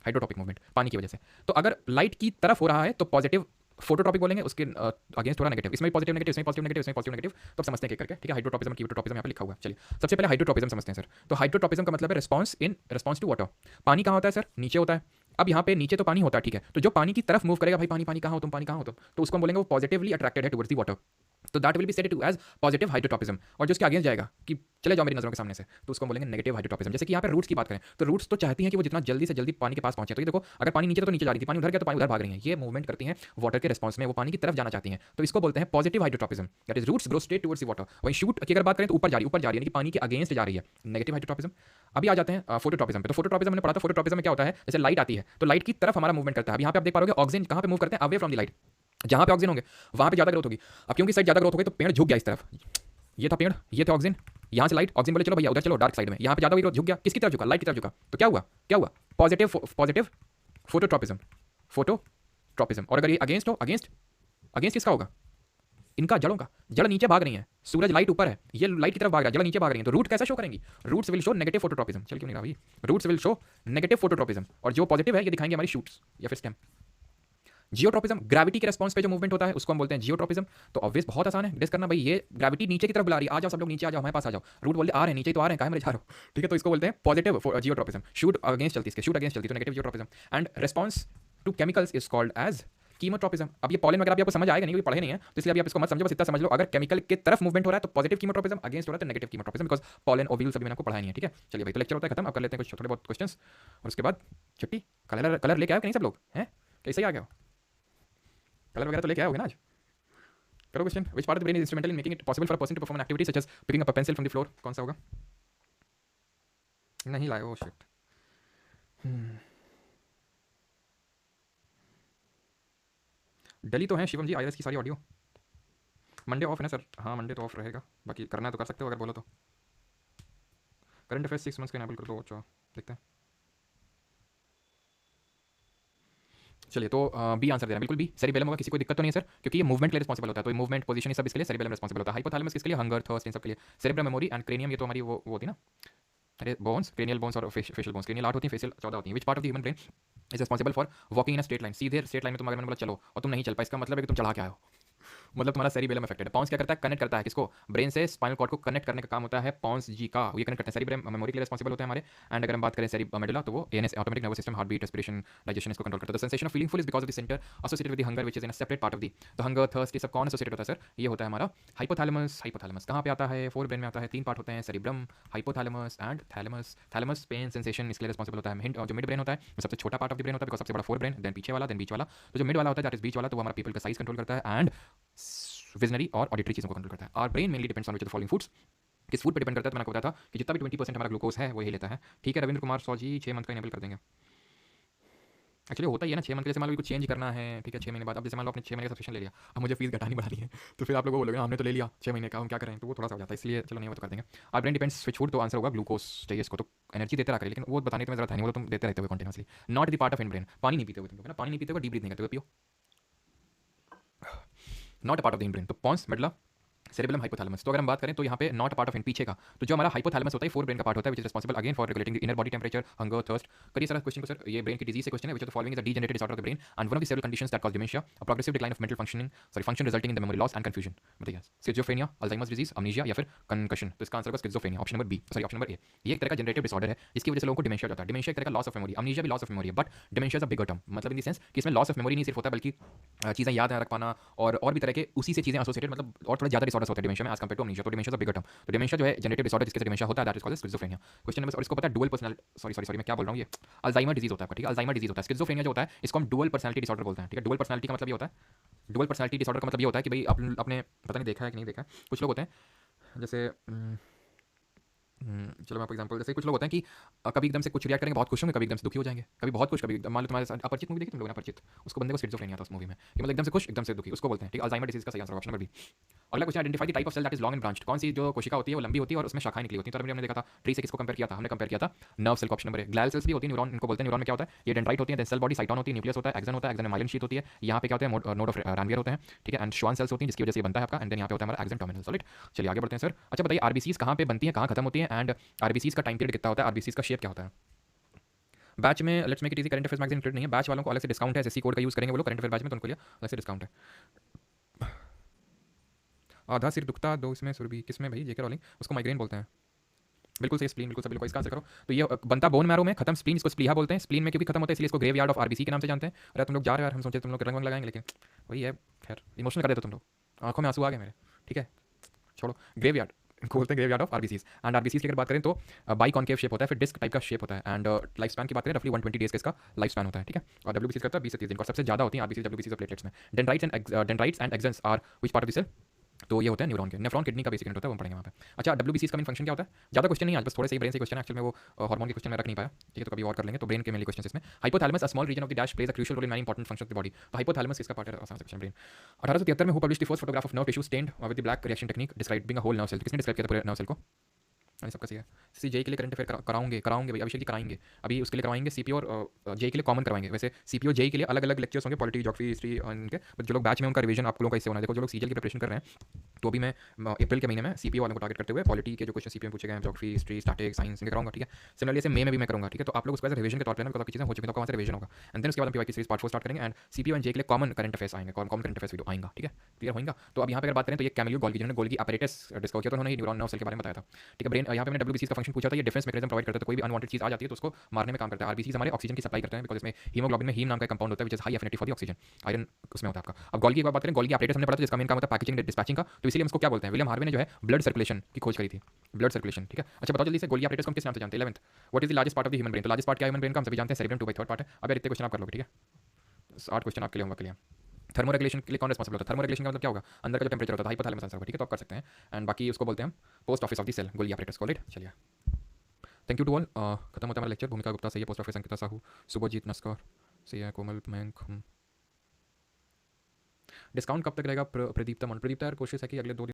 हाइड्रोट्रॉपिक मूवमेंट पानी की वजह से। तो अगर लाइट की तरफ हो रहा है तो पॉजिटिव फोटोट्रॉपिक बोलेंगे, उसके अगेंस्ट थोड़ा नेगेटिव, इसमें पॉजिटिव नेगेटिव, इसमें पॉजिटिव नेगेटिव, इसमें पॉजिटिव नेगेटिव, तो आप समझते हैं करके, ठीक है। हाइड्रोट्रॉपिज्म की कीटोट्रॉपिज्म यहाँ पे लिखा हुआ है। चलिए सबसे पहले हाइड्रोट्रॉपिज्म समझते हैं सर। तो हाइड्रोट्रॉपिज्म का मतलब है response in response to water. पानी कहाँ होता है सर? नीचे होता है। अब यहाँ पे नीचे तो पानी होता है, ठीक है, तो जो पानी की तरफ मूव करेगा, भाई पानी पानी कहाँ हो तुम, पानी कहाँ हो तुम, तो उसको हम बोलेंगे वो पॉजिटिवली अट्रैक्टेड है टुवर्ड्स दी वाटर, तो that will be said to as positive hydrotropism. और जो उसके अगेंस्ट जाएगा कि चले जाओ मेरी नजरों के सामने से, तो उसको बोलेंगे नेगेटिव हाइड्रोट्रॉपिज्म। जैसे कि यहाँ पे रूट्स की बात करें तो रूट्स तो चाहती हैं कि वो जितना जल्दी से जल्दी पानी के पास पहुंचे। तो ये देखो, अगर पानी नीचे तो नीचे जा रही थी, पानी उधर गया तो पानी उधर भाग रही है, ये मूवमेंट करती हैं वाटर के रिस्पॉन्स में, वो पानी की तरफ जाना चाहती हैं, तो इसको बोलते हैं positive hydrotropism, that is roots grow straight towards the water. वहीं शूट की अगर बात करें तो ऊपर जा रही है, यानी कि पानी के अगेंस्ट जा रही है, नेगेटिव हाइड्रोट्रॉपिज्म। अभी आ जाते हैं फोटोट्रॉपिज्म पे। तो फोटोट्रॉपिज्म हमने पढ़ा था, फोटोट्रॉपिज्म में क्या होता है, जैसे लाइट आती है तो लाइट की तरफ हमारा मूवमेंट करता है। अब यहाँ पे आप देख पा रहे हो ऑक्सीजन कहाँ पे मूव करते हैं, अवे फ्रॉम द लाइट। जहाँ पे ऑक्सीजन होंगे वहाँ पे ज़्यादा ग्रोथ होगी। अब क्योंकि साइड ज़्यादा ग्रोथ हो गई तो पेड़ झुक गया इस तरफ, ये था पेड़, ये था ऑक्सीजन, यहाँ से लाइट, ऑक्सीजन बोले चलो भैया उधर चलो डार्क साइड में, यहाँ पे ज़्यादा ग्रोथ, झुक गया, किसकी तरफ झुका? लाइट की तरफ झुका। तो क्या हुआ? क्या हुआ? Positive positive phototropism, phototropism. और अगर ये अगेंस्ट हो, अगेंस्ट अगेंस्ट किसका होगा? इनका, जड़ों का। जड़ नीचे भाग रही है, सूरज लाइट ऊपर है, ये लाइट की तरफ भाग रहा है, जड़ नीचे भाग रही है, तो रूट कैसे शो करेंगी? Roots will show negative phototropism. चल क्यों नहीं रहा भाई, roots will show negative phototropism, और जो पॉजिटिव है ये दिखाएंगे हमारी शूट्स या फिर स्टेम। जियोट्रॉपिज्म, ग्रेविटी के रिस्पॉन्स पे जो मूवमेंट होता है उसको हम बोलते हैं जियोट्रॉपिज्म। तो ऑब्वियस बहुत आसान है गेस करना भाई, ये ग्रेविटी नीचे की तरफ बुला रही है, आ जाओ सब लोग नीचे आ जाओ, हमारे पास आ जाओ। रूट बोलते आ रहे हैं नीचे तो आ रहे हैं, कहाँ मेरे जा रहे हो, ठीक है, तो इसको बोलते हैं पॉजिटिव जियोट्रॉपिज्म। शूट अगेंस्ट चलती है, शूट अगेंस्ट चलती है तो negative geotropism. And response to chemicals is called as chemotropism. अब ये पॉलन वगैरह भी आपको समझ आएगा नहीं, पढ़े नहीं है, तो इसलिए अभी आप इसको मत समझो, बस इतना समझ लो, अगर केमिकल की तरफ मूवमेंट हो रहा है तो पॉजिटिव कीमोट्रॉपिज्म, अगेंस्ट हो रहा है तो negative chemotropism, because pollen ovules अभी मैंने आपको पढ़ाया नहीं है, ठीक है। चलिए भाई, तो लेक्चर होता है खत्म, अब कर लेते हैं कुछ थोड़े बहुत क्वेश्चंस और उसके बाद छुट्टी। कलर कलर लेके आओ कहीं सब लोग हैं, कैसे ही आ गया हो? कलर वगैरह तो लेके आओगे ना आज? करो question. Which part of the brain is instrumental in making it possible for a person to perform an activity such as picking up a pencil from the floor? कौन सा होगा? नहीं लाए, ओ शिट। दिल्ली तो है शिवम जी, आईएस की सारी ऑडियो। मंडे ऑफ है ना सर? हाँ मंडे तो ऑफ रहेगा, बाकी करना है तो कर सकते हो अगर बोलो तो। करंट अफेयर्स 6 मंथ्स का इनेबल कर दो, अच्छा देखते हैं। चलिए तो बी आंसर दे रहा है, बिल्कुल बी, सेरिबेलम होगा। किसी को दिक्कत तो नहीं है सर, क्योंकि ये मूवमेंट के लिए रिस्पॉन्सिबल होता है, तो ये मूवमेंट पोजीशन सब इसके लिए सेरिबेलम रिस्पॉन्सिबल होता है। हाइपोथैलेमस किसके लिए? हंगर, थर्स्ट, इन सब के लिए। सेरिब्रम मेमोरी एंड क्रेनियम, ये तो हमारी वो होती है ना, अरे बोन्स, क्रेनियल बोन्स और फेशियल बोन्स। क्रेनियल 8 होती है, फेशियल 14 होती है। विच part of the human brain is responsible for walking in a straight line? सीधे स्ट्रेट लाइन में तुम अगर मैंने बोला चलो और तुम नहीं चल पाए, इसका मतलब है कि तुम चढ़ा के आए हो, मतलब तुम्हारा सेरिबेलम अफेक्टेड है। पॉन्स क्या करता है? कनेक्ट करता है किसको? ब्रेन से स्पाइनल कॉर्ड को कनेक्ट करने का काम होता है पॉन्स जी का, ये कनेक्ट करते हैं, सेरिब्रम मेमोरी के लिए रिस्पॉन्सिबल होते हैं हमारे। एंड अगर हम बात करें मेडुला, तो वो ANS, automatic nervous system, heart beat, respiration, digestion, इसको कंट्रोल करता है। The sensation of feeling full is because of the centre associated with the hunger which is in a separate part of the, तो हंगर, थर्स्ट, ये सब कौन एसोसिएटेड होता है सर? ये होता है हमारा हाइपोथैलेमस। हाइपोथैलेमस कहाँ पे आता है? फोर ब्रेन में आता है। तीन पार्ट होते हैं, cerebrum, hypothalamus and thalamus. Thalamus pain sensation इसके लिए रिस्पॉन्सिबल होता है। हिंट, जो मिड ब्रेन होता है वो सबसे छोटा पार्ट ऑफ द ब्रेन होता है, बिकॉज सबसे बड़ा फोर ब्रेन, देन पीछे वाला, देन बीच वाला। तो जो मिड वाला होता है दैट इज बीच वाला, तो वो हमारा पीपल का साइज कंट्रोल करता है एंड विजनरी और ऑडिटरी चीज़ों को कंट्रोल करता है। Our brain mainly depends on which of the following foods, किस फूड पे डिपेंड करता है, तो मैंने आपको बताया था कि जितना भी 20% हमारा ग्लूकोज है वो ही लेता है, ठीक है। रविंद्र कुमार 100 जी 6 मंथ का इनेबल कर देंगे। एक्चुअली होता ही है ना 6 मंथ के, जैसे मान लो कुछ चेंज करना है, ठीक है, 6 महीने बाद। अब जैसे मान लो आपने 6 महीने का सब्सक्रिप्शन ले लिया, अब मुझे फीस घटानी बढ़ानी है, तो फिर आप लोगों को बोलोगे हमने तो ले लिया 6 महीने का, हम क्या करें, तो वो थोड़ा सा हो जाता है, इसलिए चलो नहीं वो तो कर देंगे। Our brain depends switch food, तो आंसर होगा ग्लूकोज चाहिए इसको, तो एनर्जी देते रहा करें, लेकिन वो बताने की जरूरत है नहीं, वो तो तुम देते रहते हो continuously. Not the part of in brain, पानी नहीं पीते हो तुम, पानी नहीं पीते हो, डीप ब्रीथ नहीं करते हो, पियो। Not a part of the in brain, तो पॉन्स, मेडुला, सेरिबेलम, हाइपोथैलेमस। तो अगर हम बात करें तो यहाँ पे नॉट पार्ट ऑफ इन पीछे का, तो जो हमारा हाइपोथैलेमस होता है फोर ब्रेन का पार्ट होता है, which is responsible again for regulating the inner body temperature, hunger, thirst. करिए सर क्वेश्चन को सर, ये ब्रेन की डिजीज से क्वेश्चन है, which of the following is a degenerated disorder of the brain and one of the several conditions that cause dementia, a progressive decline of mental functioning, sorry function resulting in the memory loss and confusion. बताइए, स्किज़ोफ्रेनिया, अल्जाइमर्स डिजीज, अमनीशिया या फिर कंकशन? तो इसका आंसर होगा schizophrenia, option number B, sorry option number A. ये एक तरह का जनरेटिव डिसऑर्डर है जिसकी वजह से लोगों को डिमेंशिया होता है। डिमेंशिया एक तरह का लॉस ऑफ मेमोरी, अमनीशिया भी लॉस ऑफ मेमोरी है, but dementia is a bigger term, मतलब इन द सेंस कि इसमें लॉस ऑफ मेमोरी नहीं सिर्फ होता है, बल्कि चीज़ें याद रख पाना और भी तरह के उसी से चीज़ें एसोसिएटेड, मतलब और थोड़ा ज़्यादा डिसऑर्डर्स होते हैं डिमेंशिया में एज कंपेयर टू अमनीशिया। तो dementia is a bigger term, तो डिमेंशिया जो है जनरेटिव डिसऑर्डर जिसके डिमेंशिया होता है, that is called schizophrenia. Question number, और इसको पता है डुअल पर्सनैलिटी, सॉरी मैं क्या बोल रहा हूँ, ये अल्जाइमर डिजीज होता है, ठीक है, अल्जाइमर डिजीज होता है। स्किज़ोफ्रेनिया जो होता है इसको हम डुअल पर्सनैलिटी डिसऑर्डर बोलते हैं, ठीक है। डुअल पर्सनैलिटी का मतलब ये होता है, डुअल पर्सनैलिटी डिसऑर्डर का मतलब ये होता है कि भाई आपने पता नहीं देखा है कि नहीं देखा है, कुछ लोग होते हैं जैसे चलो मैं आपको एग्जांपल, जैसे कुछ लोग होते हैं कि कभी एकदम से कुछ रिएक्ट करेंगे, बहुत खुश होंगे, कभी एकदम से दुखी हो जाएंगे, कभी बहुत खुश, कभी एकदम, मान लो तुम्हारे साथ अपरिचित मूवी देखी तुम लोगों ने, अपरिचित, उसको बंदे को स्किज़ोफ्रेनिया था उस मूवी में, कि मतलब एकदम से खुश एकदम से दुखी, उसको बोलते हैं, ठीक है, अल्जाइमर डिसीज का सही आंसर ऑप्शन नंबर बी। अगला question, identify the type of cell that is long and branched, कौन सी जो कोशिका होती है वो लंबी होती है और उसमें शाखाएं निकली होती हैं। तो अभी हमने देखा था ट्री से किसको कंपेयर किया था, हमने कंपेयर किया था नर्व सेल को, ऑप्शन नंबर ए। ग्लायल सेल्स भी होती है, न्यूरॉन इनको बोलते हैं, न्यूरॉन में क्या होता है, ये डेंड्राइट होती है, देन सेल बॉडी, साइटोन होती है, न्यूक्लियस होता है, एक्सन होता है, एक्सन में माइलिन शीट होती है, यहाँ पे क्या होता है, नोड ऑफ रैनवियर होते हैं, ठीक है, एंड श्वान सेल्स होती हैं जिसकी वजह से ये बनता है आपका, एंड देन यहाँ पे होता है हमारा एक्सन टर्मिनल, सॉलिड। चलिए आगे बढ़ते हैं सर। अच्छा बताइए आरबीसीज कहाँ पे बनती है, कहाँ खत्म होती है, एंड आरबीसीज का टाइम पीरियड कितना होता है, आरबीसीज का शेप क्या होता है। बैच में let's make it easy, current affairs magazine include नहीं है, बैच वालों को अलग से डिस्काउंट है, एसएससी कोड का यूज करेंगे वो लोग करंट अफेयर बैच में, तो उनको लिए अलग से डिस्काउंट है। आधा सिर दुखता दो इसमें सुरभि, किसमें भाई, जेके रॉलिंग, उसको माइग्रेन बोलते हैं। बिल्कुल सही, स्प्लीन, बिल्कुल सभी लोग इसका आंसर करो। तो ये बनता बोन मैरो में, खत्म स्प्लीन, इसको स्प्लीहा बोलते हैं, स्प्लीन में क्योंकि खत्म होता है इसलिए इसको ग्रेव यार्ड ऑफ आरबीसी के नाम से जानते हैं। अरे तुम लोग जा रहे हो यार, हम सोचे तुम लोग रंग लगाएंगे, लेकिन वही है, खैर इमोशनल कर देते तुम लोग, आंखों में आंसू आ गए मेरे, ठीक है छोड़ो। ग्रेव यार्ड बोलते हैं, ग्रेव यार्ड ऑफ आरबीसीज। एंड आरबीसीज की अगर बात करें तो बाई कॉन्केव शेप होता है, फिर डिस्क टाइप का शेप होता है, एंड लाइफ स्पैन की बात करें रफली 120 डेज का इसका लाइफ स्पैन होता है, ठीक है। और डब्ल्यूबीसी करता है 20 से 30 दिन का, सबसे ज्यादा होती है आरबीसी डब्ल्यूबीसी प्लेटलेट्स में। Dendrites and axons are which part of the cell, तो ये होता है न्यूरॉन के, नेफ्रॉन किडनी का बेसिक यूनिट होता है, वो पढ़ेंगे वहाँ पे। अच्छा डब्ल्यूबीसी का मेन फंक्शन क्या होता है, ज़्यादा क्वेश्चन नहीं आज, बस थोड़े से ब्रेन से क्वेश्चन है, एक्चुअली में वो हार्मोन के क्वेश्चन मैं रख नहीं पाया, ठीक है, तो कभी और कर लेंगे। तो ब्रेन के मेनली क्वेश्चन इसमें, hypothalamus a small region of the dash plays a crucial role in many important function of the body. तो हाइपोथैलेमस किसका पार्ट है, आसान से क्वेश्चन ब्रेन। 1873 में who published the first photograph of nerve tissue stained with the black reaction technique describing a whole nerve cell, किसने डिस्क्राइब किया था पूरे नर्व सेल को, अरे सबका सही है। सी जे के लिए करंट अफेयर कराऊंगे कराऊंगे भाई, अभिषेक जी कराएंगे, अभी उसके लिए करवाएंगे, सीपीओ और जे के लिए कॉमन करवाएंगे। वैसे सीपीओ जे के लिए अलग अलग लेक्चर्स होंगे, पॉलिटी ज्योग्राफी हिस्ट्री उनके, बट जो लोग बैच में उनका रिवीजन आप लोगों का इससे होना है। देखो जो लोग सीजल की प्रिपरेशन कर रहे हैं, तो अभी मैं अप्रैल के महीने में सीपीओ वालों को टारगेट करते हुए पॉलिटी के जो क्वेश्चन सीपीओ में पूछे गए हैं, ज्योग्राफी हिस्ट्री स्टैटिक्स साइंस इनके कराऊंगा, ठीक है। सिमिलरली से मई में भी मैं करूँगा, ठीक है। तो आप लोग उसका रिवीजन के तौर पर ना चीज़ें हो चुकी, तो वहाँ से रिवीजन होगा, एंड देन उसके बाद हम पीवाई की सीरीज पार्ट 4 स्टार्ट करेंगे, एंड सीपीओ एंड जे के लिए कॉमन करंट अफेयर्स आएंगे, कॉमन करंट अफेयर्स वीडियो आएगा, ठीक है, क्लियर होगा। तो अब यहाँ पे अगर बात करें तो ये कैमिलियो गोल्गी, जिन्होंने गोल्गी अपैरेटस डिस्कवर किया, तो उन्होंने न्यूरॉन नर्व सेल के बारे में बताया था, ठीक है। ब्रेन यहाँ पे मैंने डब्ल्यूबीसी का फंक्शन पूछा था, ये डिफेंस मैकेनिज्म प्रोवाइड करता है, तो कोई भी अनवांटेड चीज आ जाती है तो उसको मारने में काम करता है। आरबीसी हमारे ऑक्सीजन की सप्लाई करते हैं, बिकॉज इसमें हीमोग्लोबिन में हीम नाम का कंपाउंड होता है, which is high affinity for the oxygen, iron उसमें होता है आपका। अब गोल्गी की बात करें, गोल्गी अपैरेटस हमने पढ़ा था, जिसका मेन काम होता है पैकेजिंग डिस्पैचिंग का, तो इसीलिए हम इसको क्या बोलते हैं, विलियम हार्वे ने जो है ब्लड सर्कुलेशन की खोज करी थी, ब्लड सर्कुलेशन, ठीक है। अच्छा बताओ जल्दी से, गोल्गी अपैरेटस को हम किस नाम से जानते हैं, 11th, what is the largest part of the human brain, तो लार्जेस्ट पार्ट क्या है ह्यूमन ब्रेन का, हम सभी जानते हैं सेरेब्रम 2/3 पार्ट है। अब यार इतने क्वेश्चन आप कर लोगे, ठीक है, 8 क्वेश्चन आपके लिए होंगे के लिए। थर्मो रेगुलेशन के लिए कौन रिस्पॉन्सिबल होता है, थर्मो रेगुलेशन का मतलब क्या होगा, अंदर का जो टेंपरेचर होता है, हाइपोथैलेमस आंसर होगा, ठीक है, तो आप कर सकते हैं। एंड बाकी उसको बोलते हैं post office of the cell, Golgi apparatus, call it. चलिए थैंक यू टू ऑल, खत्म होता है हमारा लेक्चर। भूमिका गुप्ता सही है, पोस्ट ऑफिस अंकिता साहू, सुबोजीत नस्कर सही है, कोमल मयंक। डिस्काउंट कब तक रहेगा, प्रदीप्ता मन, प्रदीप्ता यार कोशिश है कि अगले 2 दिन